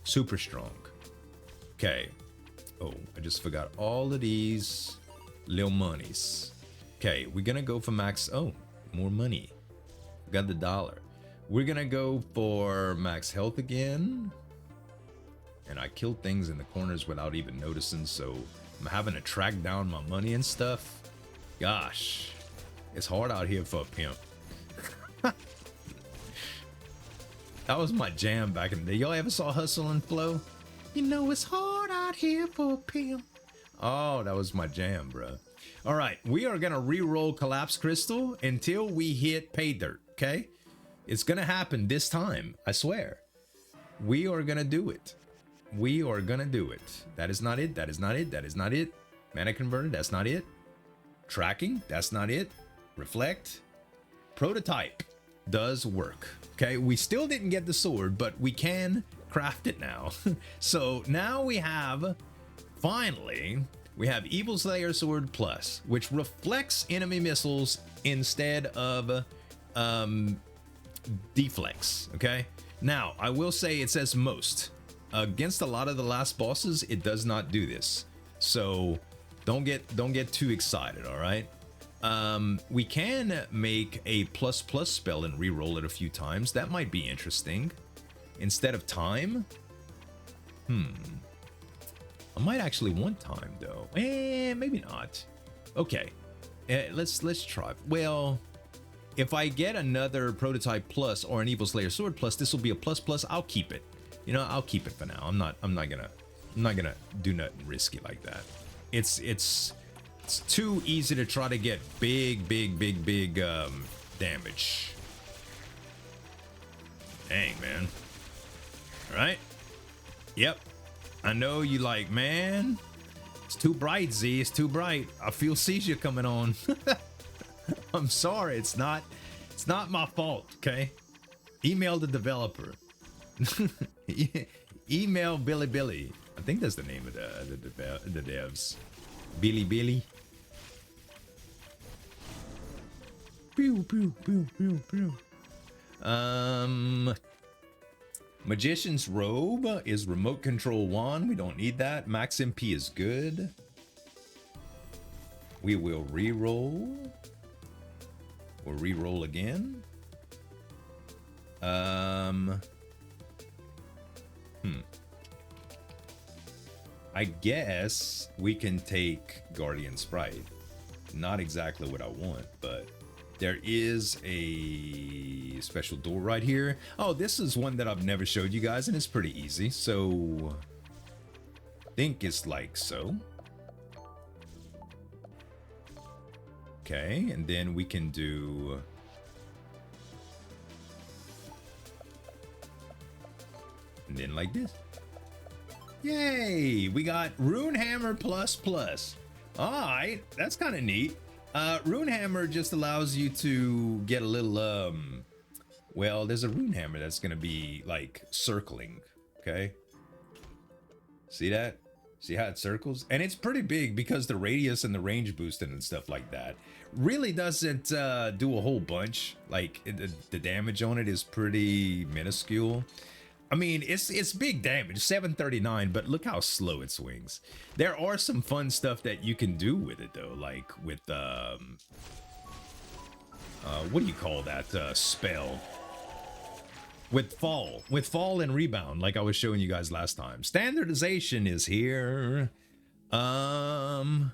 Speaker 1: super strong. Okay. Oh, I just forgot all of these little monies. Okay, we're gonna go for max. Oh, more money. Got the dollar. We're gonna go for max health again. And I killed things in the corners without even noticing, so I'm having to track down my money and stuff. Gosh, it's hard out here for a pimp. That was my jam back in the day. Y'all ever saw Hustle and Flow? You know it's hard out here for a pimp. Oh, that was my jam, bro. All right, we are gonna re-roll Collapse Crystal until we hit Pay Dirt, okay? It's gonna happen this time, I swear. We are gonna do it. We are gonna do it. That is not it, that is not it, that is not it. Mana Converter, that's not it. Tracking, that's not it. Reflect. Prototype does work, okay? We still didn't get the sword, but we can craft it now. So now we have, finally, we have Evil Slayer Sword Plus, which reflects enemy missiles instead of deflects, okay? Now, I will say it says most. Against a lot of the last bosses, it does not do this. So don't get too excited, all right? We can make a plus spell and re-roll it a few times. That might be interesting. Instead of time? I might actually want time though. Maybe not. Okay. Let's try. Well, if I get another Prototype Plus or an Evil Slayer Sword Plus, this will be a plus. I'll keep it. You know, I'll keep it for now. I'm not gonna do nothing risky like that. It's too easy to try to get big damage. Dang, man. All right. Yep. I know you like, man, It's too bright, Z. It's too bright. I feel seizure coming on. I'm sorry. It's not my fault, okay? Email the developer. Email Billy. I think that's the name of the devs. Billy. Pew, pew, pew, pew, pew. Magician's Robe is remote control 1. We don't need that. Max MP is good. We will re-roll. We'll re-roll again. I guess we can take Guardian Sprite. Not exactly what I want, but there is a special door right here. Oh, this is one that I've never showed you guys, and it's pretty easy. So, I think it's like so. Okay, and then we can do... And then like this. Yay! We got Rune Hammer plus plus. Alright, that's kind of neat. Rune Hammer just allows you to get a little, well, there's a Rune Hammer that's going to be, like, circling, okay? See that? See how it circles? And it's pretty big because the radius and the range boosting and stuff like that really doesn't do a whole bunch. Like, the damage on it is pretty minuscule. I mean, it's big damage, 739, but look how slow it swings. There are some fun stuff that you can do with it, though, like with, what do you call that spell? With fall and rebound, like I was showing you guys last time. Standardization is here. Final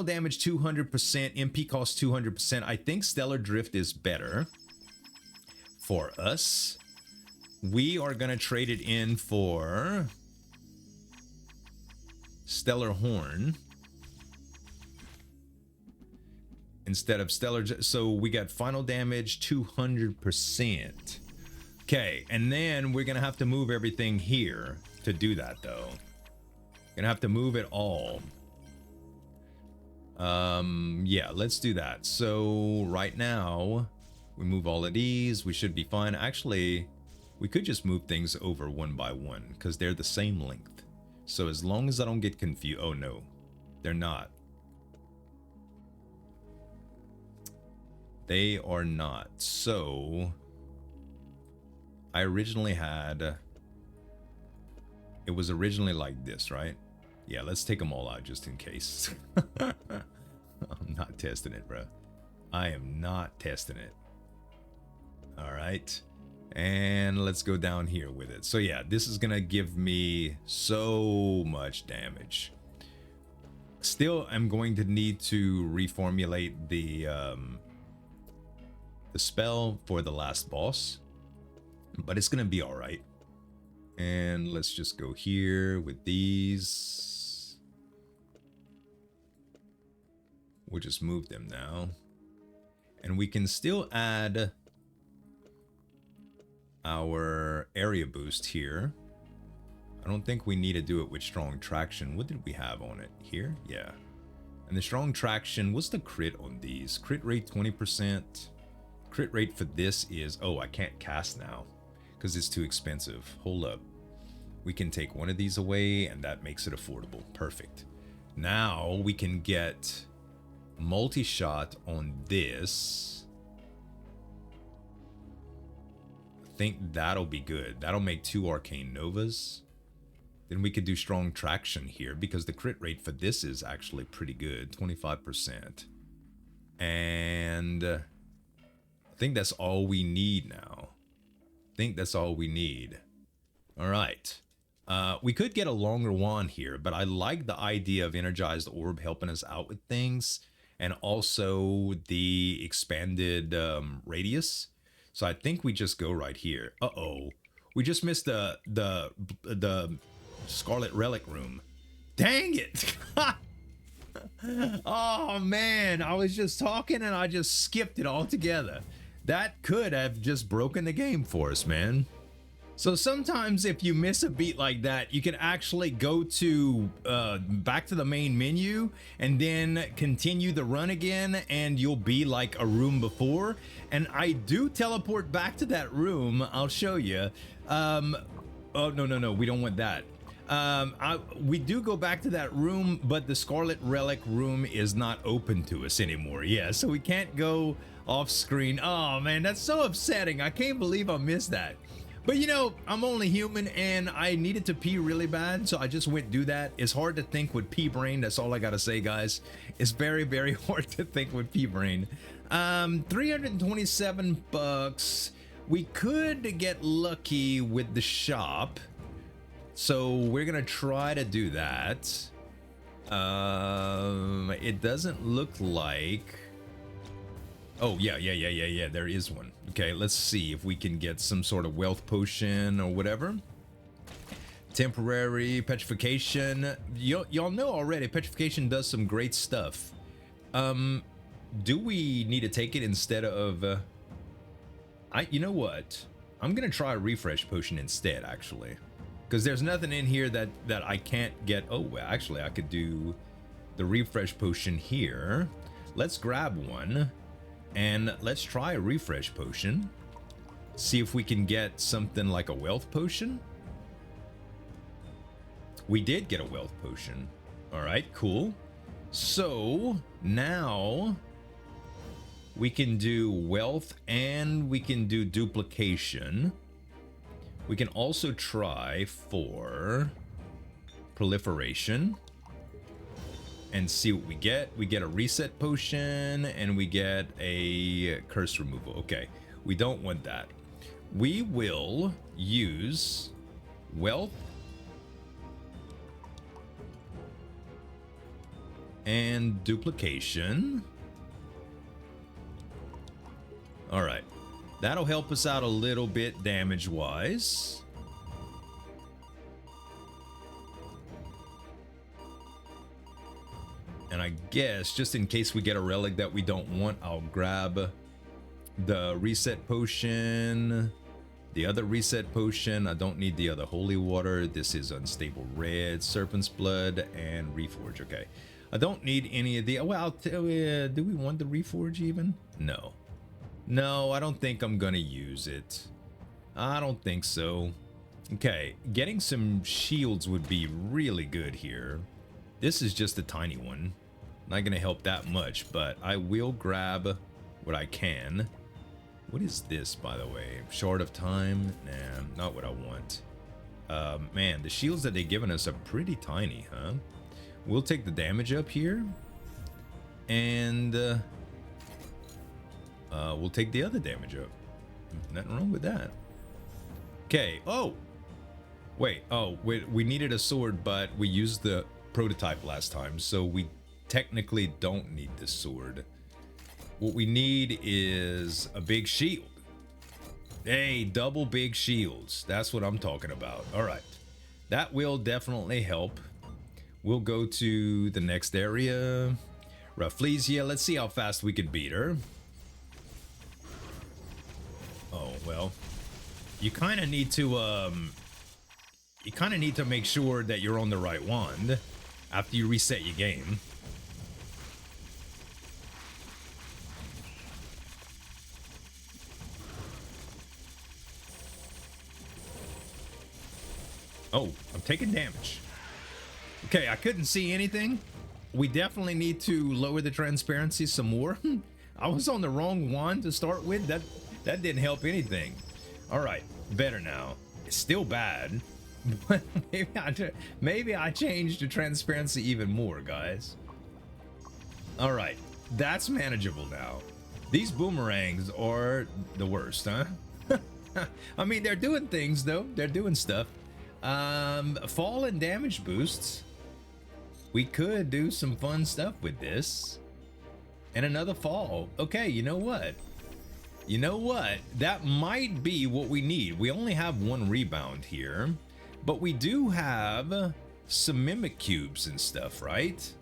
Speaker 1: damage 200%, MP cost 200%. I think Stellar Drift is better for us. We are going to trade it in for Stellar Horn instead of Stellar. So we got final damage 200%. Okay, and then we're going to have to move everything here to do that, though. Gonna have to move it all. Yeah, let's do that. So right now we move all of these. We should be fine. Actually, we could just move things over one by one because they're the same length. So as long as I don't get confused. Oh no, they're not. They are not. So I originally had, it was originally like this, right? Yeah, let's take them all out just in case. I'm not testing it, bro. I am not testing it. All right. And let's go down here with it. So yeah, this is gonna give me so much damage. Still, I'm going to need to reformulate the spell for the last boss, but it's gonna be all right. And let's just go here with these. We'll just move them now, and we can still add our area boost here. I don't think we need to do it with strong traction. What did we have on it here? Yeah. And the strong traction, what's the crit on these? Crit rate 20%. Crit rate for this is, oh, I can't cast now because it's too expensive. Hold up. We can take one of these away and that makes it affordable. Perfect. Now we can get multi-shot on this. I think that'll be good. That'll make 2 Arcane Novas. Then we could do strong traction here because the crit rate for this is actually pretty good, 25%. And I think that's all we need now. I think that's all we need. All right. We could get a longer wand here, but I like the idea of Energized Orb helping us out with things, and also the expanded radius. So I think we just go right here. Uh-oh. We just missed the Scarlet Relic room. Dang it! Oh man, I was just talking and I just skipped it altogether. That could have just broken the game for us, man. So sometimes if you miss a beat like that, you can actually go to back to the main menu and then continue the run again, and you'll be like a room before. And I do teleport back to that room. I'll show you. Oh, no, we don't want that. We do go back to that room, but the Scarlet Relic room is not open to us anymore. Yeah, so we can't go off screen. Oh man, that's so upsetting. I can't believe I missed that. But you know, I'm only human and I needed to pee really bad, so I just went do that. It's hard to think with pea brain. That's all I gotta say, guys. It's very, very hard to think with pea brain. 327 bucks. We could get lucky with the shop, so we're gonna try to do that. It doesn't look like. Oh, yeah, there is one. Okay, let's see if we can get some sort of wealth potion or whatever. Temporary petrification. Y'all know already, petrification does some great stuff. Do we need to take it instead of... you know what? I'm gonna try a refresh potion instead, actually. Because there's nothing in here that I can't get... Oh, well, actually, I could do the refresh potion here. Let's grab one. And let's try a refresh potion. See if we can get something like a wealth potion. We did get a wealth potion. All right, cool. So now we can do wealth and we can do duplication. We can also try for proliferation. And see what we get. We get a reset potion and we get a curse removal. Okay, we don't want that. We will use wealth and duplication. All right, that'll help us out a little bit damage wise. And I guess, just in case we get a relic that we don't want, I'll grab the reset potion, the other reset potion. I don't need the other holy water. This is unstable red, serpent's blood, and reforge. Okay, I don't need any of the... Well, do we want the reforge even? No, I don't think I'm gonna use it. I don't think so. Okay, getting some shields would be really good here. This is just a tiny one. Not gonna help that much, but I will grab what I can. What is this, by the way? Shard of time? Nah, not what I want. Man, the shields that they've given us are pretty tiny, huh? We'll take the damage up here. And we'll take the other damage up. Nothing wrong with that. Okay, oh! Wait, oh, we needed a sword, but we used the prototype last time, so we technically don't need the sword. What we need is a big shield. Hey, double big shields. That's what I'm talking about. All right, that will definitely help. We'll go to the next area. Rafflesia, let's see how fast we can beat her. Oh, well, you kind of need to make sure that you're on the right wand after you reset your game. Oh, I'm taking damage. Okay, I couldn't see anything. We definitely need to lower the transparency some more. I was on the wrong wand to start with. That didn't help anything. All right, better now. It's still bad. But maybe I changed the transparency even more, guys. All right, that's manageable now. These boomerangs are the worst, huh? I mean, they're doing things though. They're doing stuff. Fall and damage boosts. We could do some fun stuff with this. And another fall. Okay, you know what? You know what? That might be what we need. We only have one rebound here, but we do have some mimic cubes and stuff, right?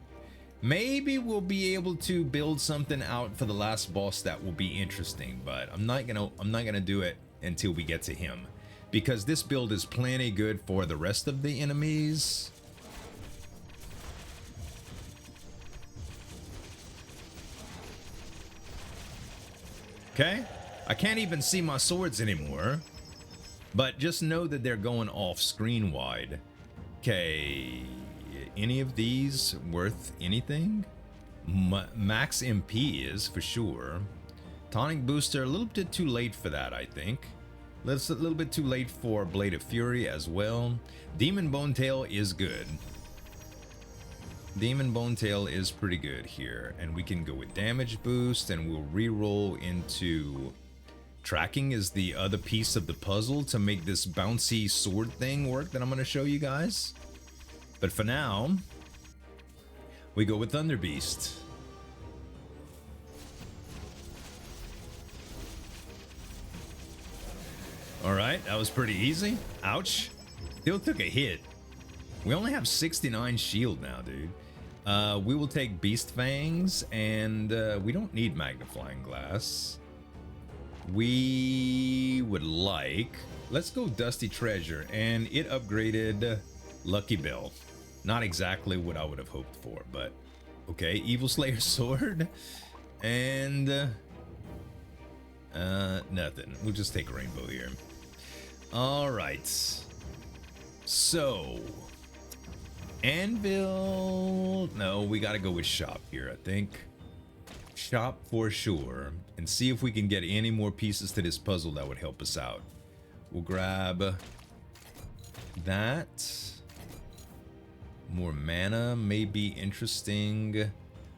Speaker 1: Maybe we'll be able to build something out for the last boss that will be interesting, but I'm not gonna do it until we get to him. because this build is plenty good for the rest of the enemies. Okay, I can't even see my swords anymore, but just know that they're going off screen wide. Okay, any of these worth anything? Max MP is for sure. Tonic booster, a little bit too late for that, I think. That's a little bit too late for Blade of Fury as well. Demon Bone Tail is good. Demon Bone Tail is pretty good here, and we can go with damage boost, and we'll re-roll into tracking is the other piece of the puzzle to make this bouncy sword thing work that I'm going to show you guys. But for now, we go with Thunder Beast. All right, that was pretty easy. Ouch. Still took a hit. We only have 69 shield now, dude. We will take Beast Fangs, and we don't need Magnifying Glass. We would like... Let's go Dusty Treasure, and it upgraded Lucky Bell. Not exactly what I would have hoped for, but... Okay, Evil Slayer Sword, and... nothing. We'll just take Rainbow here. Alright. So... Anvil... No, we gotta go with Shop here, I think. Shop for sure. And see if we can get any more pieces to this puzzle that would help us out. We'll grab... that. More mana may be interesting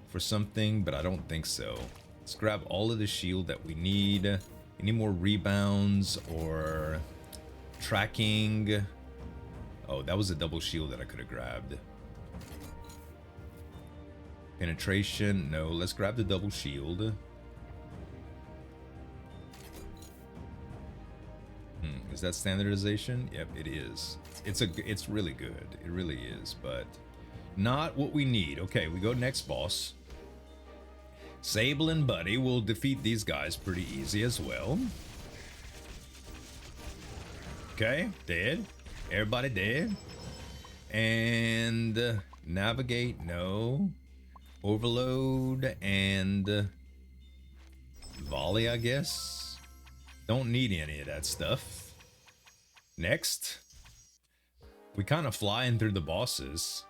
Speaker 1: for something, but I don't think so. Let's grab all of the shield that we need. Any more rebounds or tracking? Oh, that was a double shield that I could have grabbed. Penetration, no. Let's grab the double shield. Is that standardization? Yep, it is. It's really good. It really is, but not what we need. Okay, we go next boss. Sable and Buddy will defeat these guys pretty easy as well. Okay, dead. Everybody dead. And navigate, no. Overload and volley, I guess. Don't need any of that stuff. Next. We kind of flying through the bosses.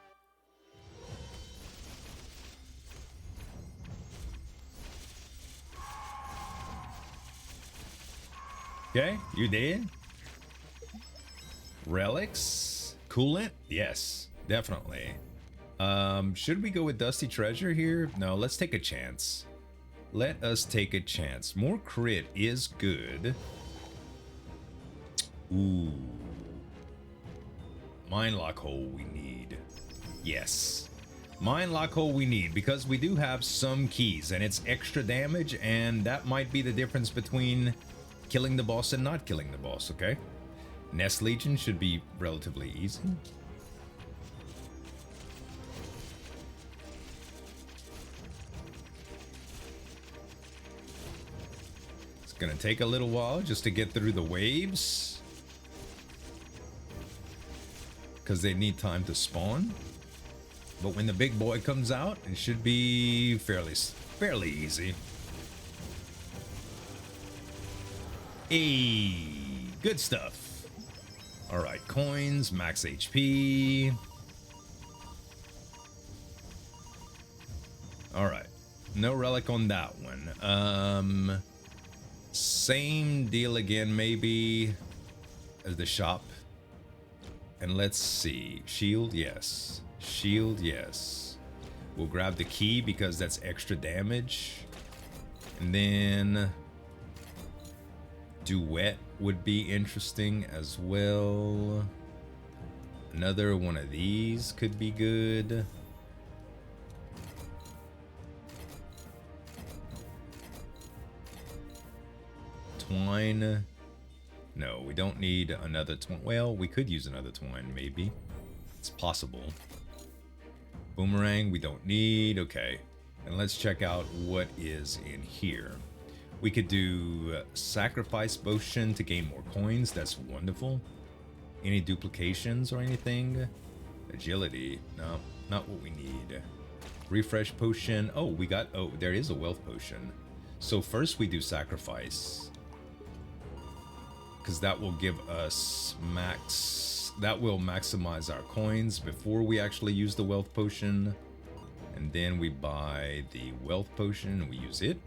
Speaker 1: Okay, you dead? Relics? Coolant? Yes, definitely. Should we go with Dusty Treasure here? No, let's take a chance. Let us take a chance. More crit is good. Ooh. Mine Lock Hole we need. Yes. Mine Lock Hole we need because we do have some keys and it's extra damage, and that might be the difference between killing the boss and not killing the boss, okay? Nest Legion should be relatively easy. It's gonna take a little while just to get through the waves, because they need time to spawn. But when the big boy comes out, it should be fairly easy. Hey, good stuff. All right, coins, max HP. All right, no relic on that one. Same deal again, maybe, as the shop. And let's see, shield, yes. Shield, yes. We'll grab the key because that's extra damage. And then Duet would be interesting as well. Another one of these could be good. Twine. No, we don't need another twine. Well, we could use another twine, maybe. It's possible. Boomerang, we don't need. Okay. And let's check out what is in here. We could do sacrifice potion to gain more coins. That's wonderful. Any duplications or anything? Agility. No, not what we need. Refresh potion. Oh, we got... Oh, there is a wealth potion. So first we do sacrifice. Because that will give us max... That will maximize our coins before we actually use the wealth potion. And then we buy the wealth potion and we use it.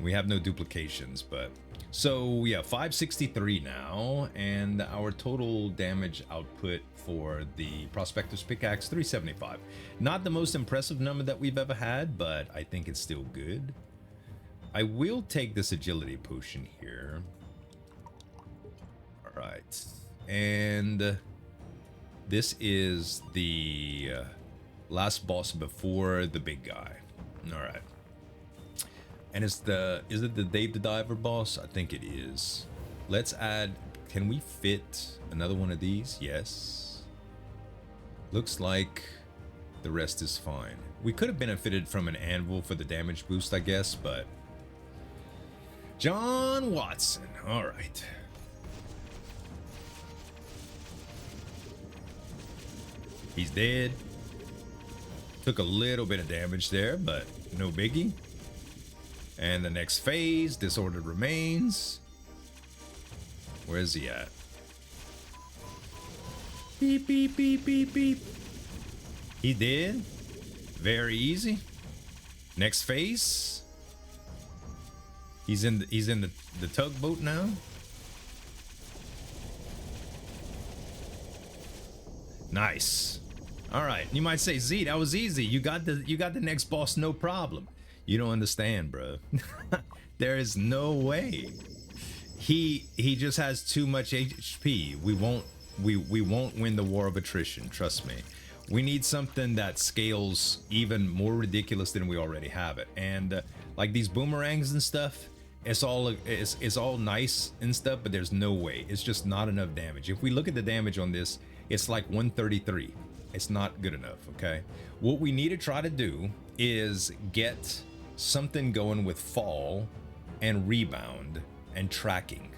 Speaker 1: We have no duplications, but... So, yeah, 563 now, and our total damage output for the Prospector's Pickaxe, 375. Not the most impressive number that we've ever had, but I think it's still good. I will take this Agility Potion here. Alright, and this is the last boss before the big guy. Alright. And is it the Dave the Diver boss? I think it is. Let's add, can we fit another one of these? Yes. Looks like the rest is fine. We could have benefited from an anvil for the damage boost, I guess, but... John Watson, all right. He's dead. Took a little bit of damage there, but no biggie. And the next phase, Disordered Remains. Where's he at? Beep, beep, beep, beep, beep. He did. Very easy. Next phase. He's in the tugboat now. Nice. All right. You might say, Z, that was easy. You got the next boss, no problem. You don't understand, bro. There is no way. He just has too much HP. We won't win the war of attrition, trust me. We need something that scales even more ridiculous than we already have it. And like these boomerangs and stuff, it's all nice and stuff, but there's no way. It's just not enough damage. If we look at the damage on this, it's like 133. It's not good enough, okay? What we need to try to do is get something going with fall and rebound and tracking.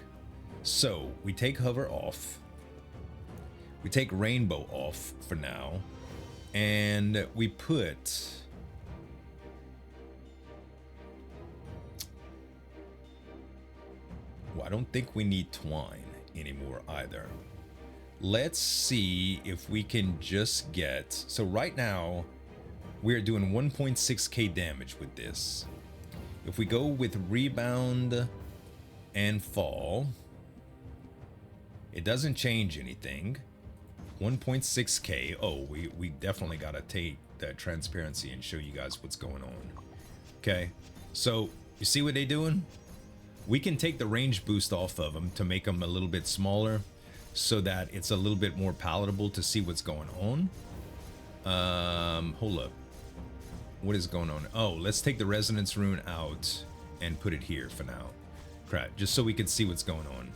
Speaker 1: So we take hover off, we take rainbow off for now, and we put well, I don't think we need twine anymore either. Let's see if we can just get, so right now we're doing 1.6k damage with this. If we go with rebound and fall, it doesn't change anything. 1.6k. Oh, we definitely gotta take that transparency and show you guys what's going on. Okay, so you see what they're doing? We can take the range boost off of them to make them a little bit smaller so that it's a little bit more palatable to see what's going on. Hold up. What is going on? Oh, let's take the resonance rune out and put it here for now. Crap, just so we can see what's going on.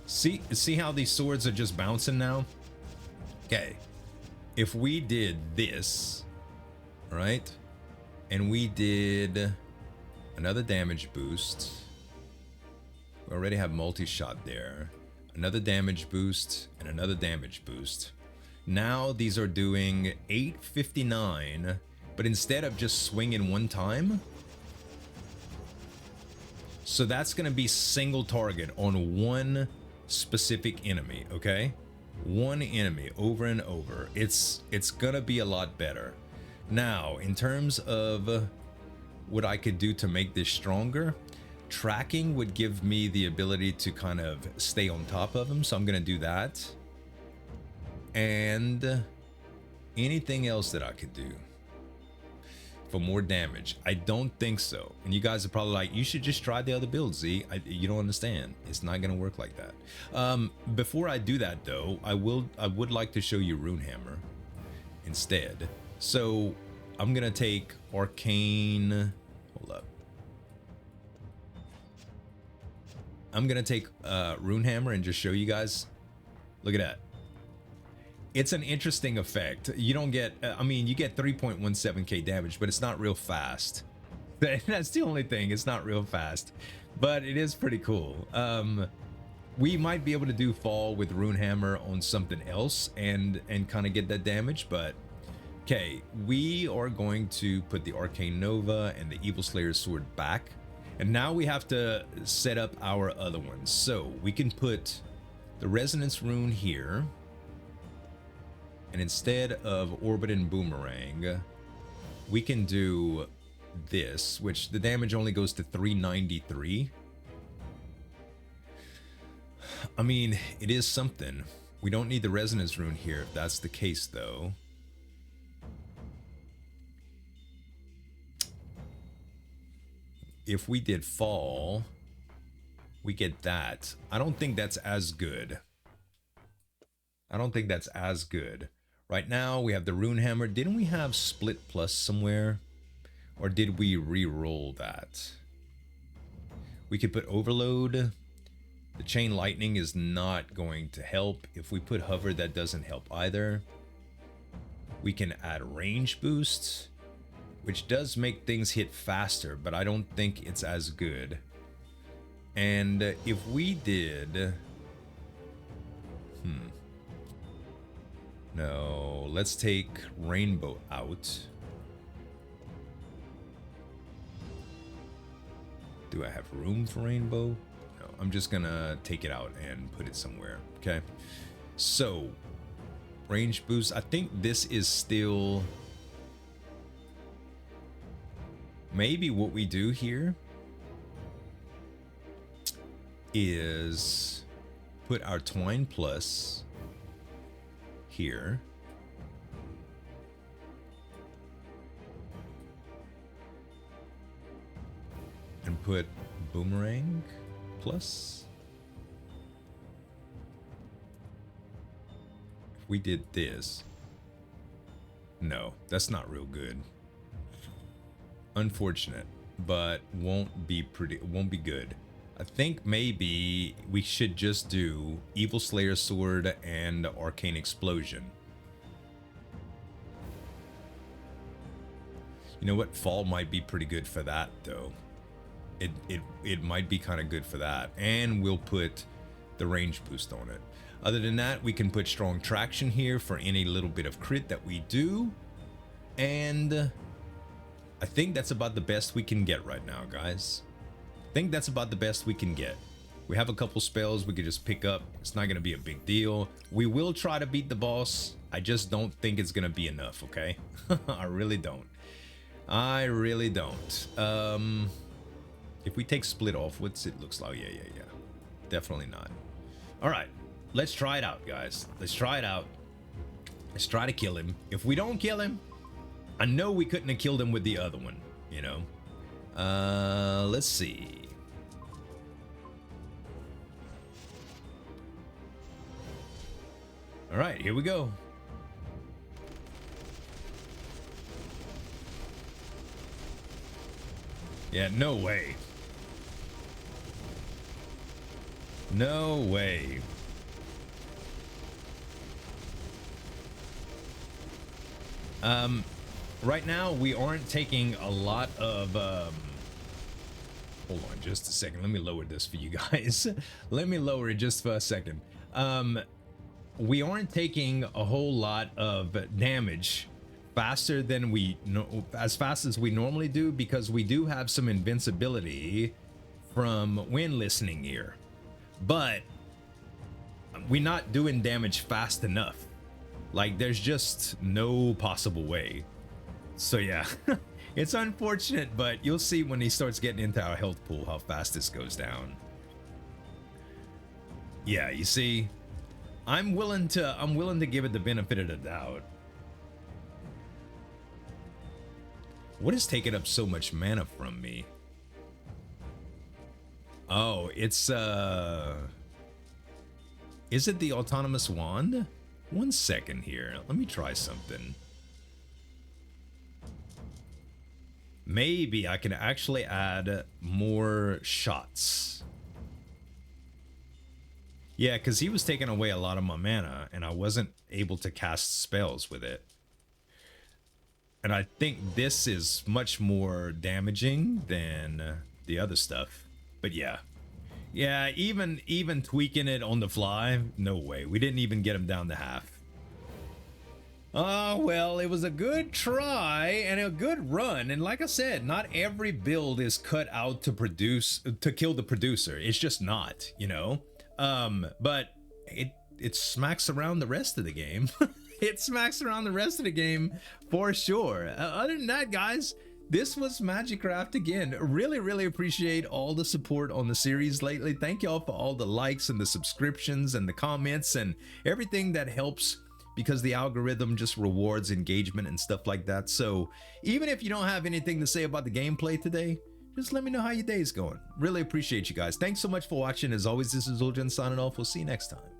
Speaker 1: See how these swords are just bouncing now? Okay. If we did this, right? And we did another damage boost. We already have multi-shot there. Another damage boost and another damage boost. Now these are doing 859, but instead of just swinging one time, so that's going to be single target on one specific enemy, okay? One enemy over and over. It's going to be a lot better. Now, in terms of what I could do to make this stronger, tracking would give me the ability to kind of stay on top of them, so I'm going to do that. And anything else that I could do for more damage? I don't think so. And you guys are probably like, you should just try the other build, Z. You don't understand. It's not going to work like that. Before I do that, though, I would like to show you Runehammer instead. So I'm going to take Arcane. Hold up. I'm going to take Runehammer and just show you guys. Look at that. It's an interesting effect. You don't get, I mean, you get 3.17k damage, but it's not real fast. That's the only thing. It's not real fast, but it is pretty cool. We might be able to do fall with Runehammer on something else and kind of get that damage, but okay, we are going to put the Arcane Nova and the Evil Slayer's Sword back. And now we have to set up our other ones. So we can put the Resonance Rune here. And instead of Orbit and Boomerang, we can do this, which the damage only goes to 393. I mean, it is something. We don't need the Resonance Rune here if that's the case, though. If we did fall, we get that. I don't think that's as good. I don't think that's as good. Right now, we have the Runehammer. Didn't we have Split Plus somewhere? Or did we re-roll that? We could put Overload. The Chain Lightning is not going to help. If we put Hover, that doesn't help either. We can add Range Boosts, which does make things hit faster, but I don't think it's as good. And if we did... No, let's take Rainbow out. Do I have room for Rainbow? No, I'm just gonna take it out and put it somewhere, okay? So, range boost, I think this is still... Maybe what we do here is put our Twine Plus here. And put Boomerang Plus. If we did this. No, that's not real good. Unfortunate, but won't be good. I think maybe we should just do Evil Slayer Sword and Arcane Explosion. You know what? Fall might be pretty good for that, though. It might be kind of good for that, and we'll put the range boost on it. Other than that, we can put Strong Traction here for any little bit of crit that we do, and I think that's about the best we can get right now, guys. I think that's about the best we can get. We have a couple spells we could just pick up. It's not going to be a big deal. We will try to beat the boss. I just don't think it's going to be enough, okay? I really don't. I really don't. If we take Split off, what's it looks like? Yeah. Definitely not. All right. Let's try it out, guys. Let's try it out. Let's try to kill him. If we don't kill him, I know we couldn't have killed him with the other one, you know? Let's see. All right, here we go. Yeah, no way. No way. Right now we aren't taking a lot of hold on just a second. Let me lower this for you guys. Let me lower it just for a second. We aren't taking a whole lot of damage faster than as fast as we normally do, because we do have some invincibility from Wind Listening Ear, but we're not doing damage fast enough. Like, there's just no possible way. So yeah, it's unfortunate, but you'll see when he starts getting into our health pool how fast this goes down. Yeah, you see, I'm willing to give it the benefit of the doubt. What is taking up so much mana from me? Oh, it's is it the autonomous wand? One second here. Let me try something. Maybe I can actually add more shots. Yeah, because he was taking away a lot of my mana, and I wasn't able to cast spells with it. And I think this is much more damaging than the other stuff. But yeah. Yeah, even tweaking it on the fly, no way. We didn't even get him down to half. Oh, well, it was a good try and a good run. And like I said, not every build is cut out to kill the producer. It's just not, you know? But it smacks around the rest of the game. It smacks around the rest of the game for sure. Other than that, guys, this was MAGICRAFT again. Really appreciate all the support on the series lately. Thank y'all for all the likes and the subscriptions and the comments and everything that helps, because the algorithm just rewards engagement and stuff like that. So even if you don't have anything to say about the gameplay today, just let me know how your day's going. Really appreciate you guys. Thanks so much for watching. As always, this is Zueljin signing off. We'll see you next time.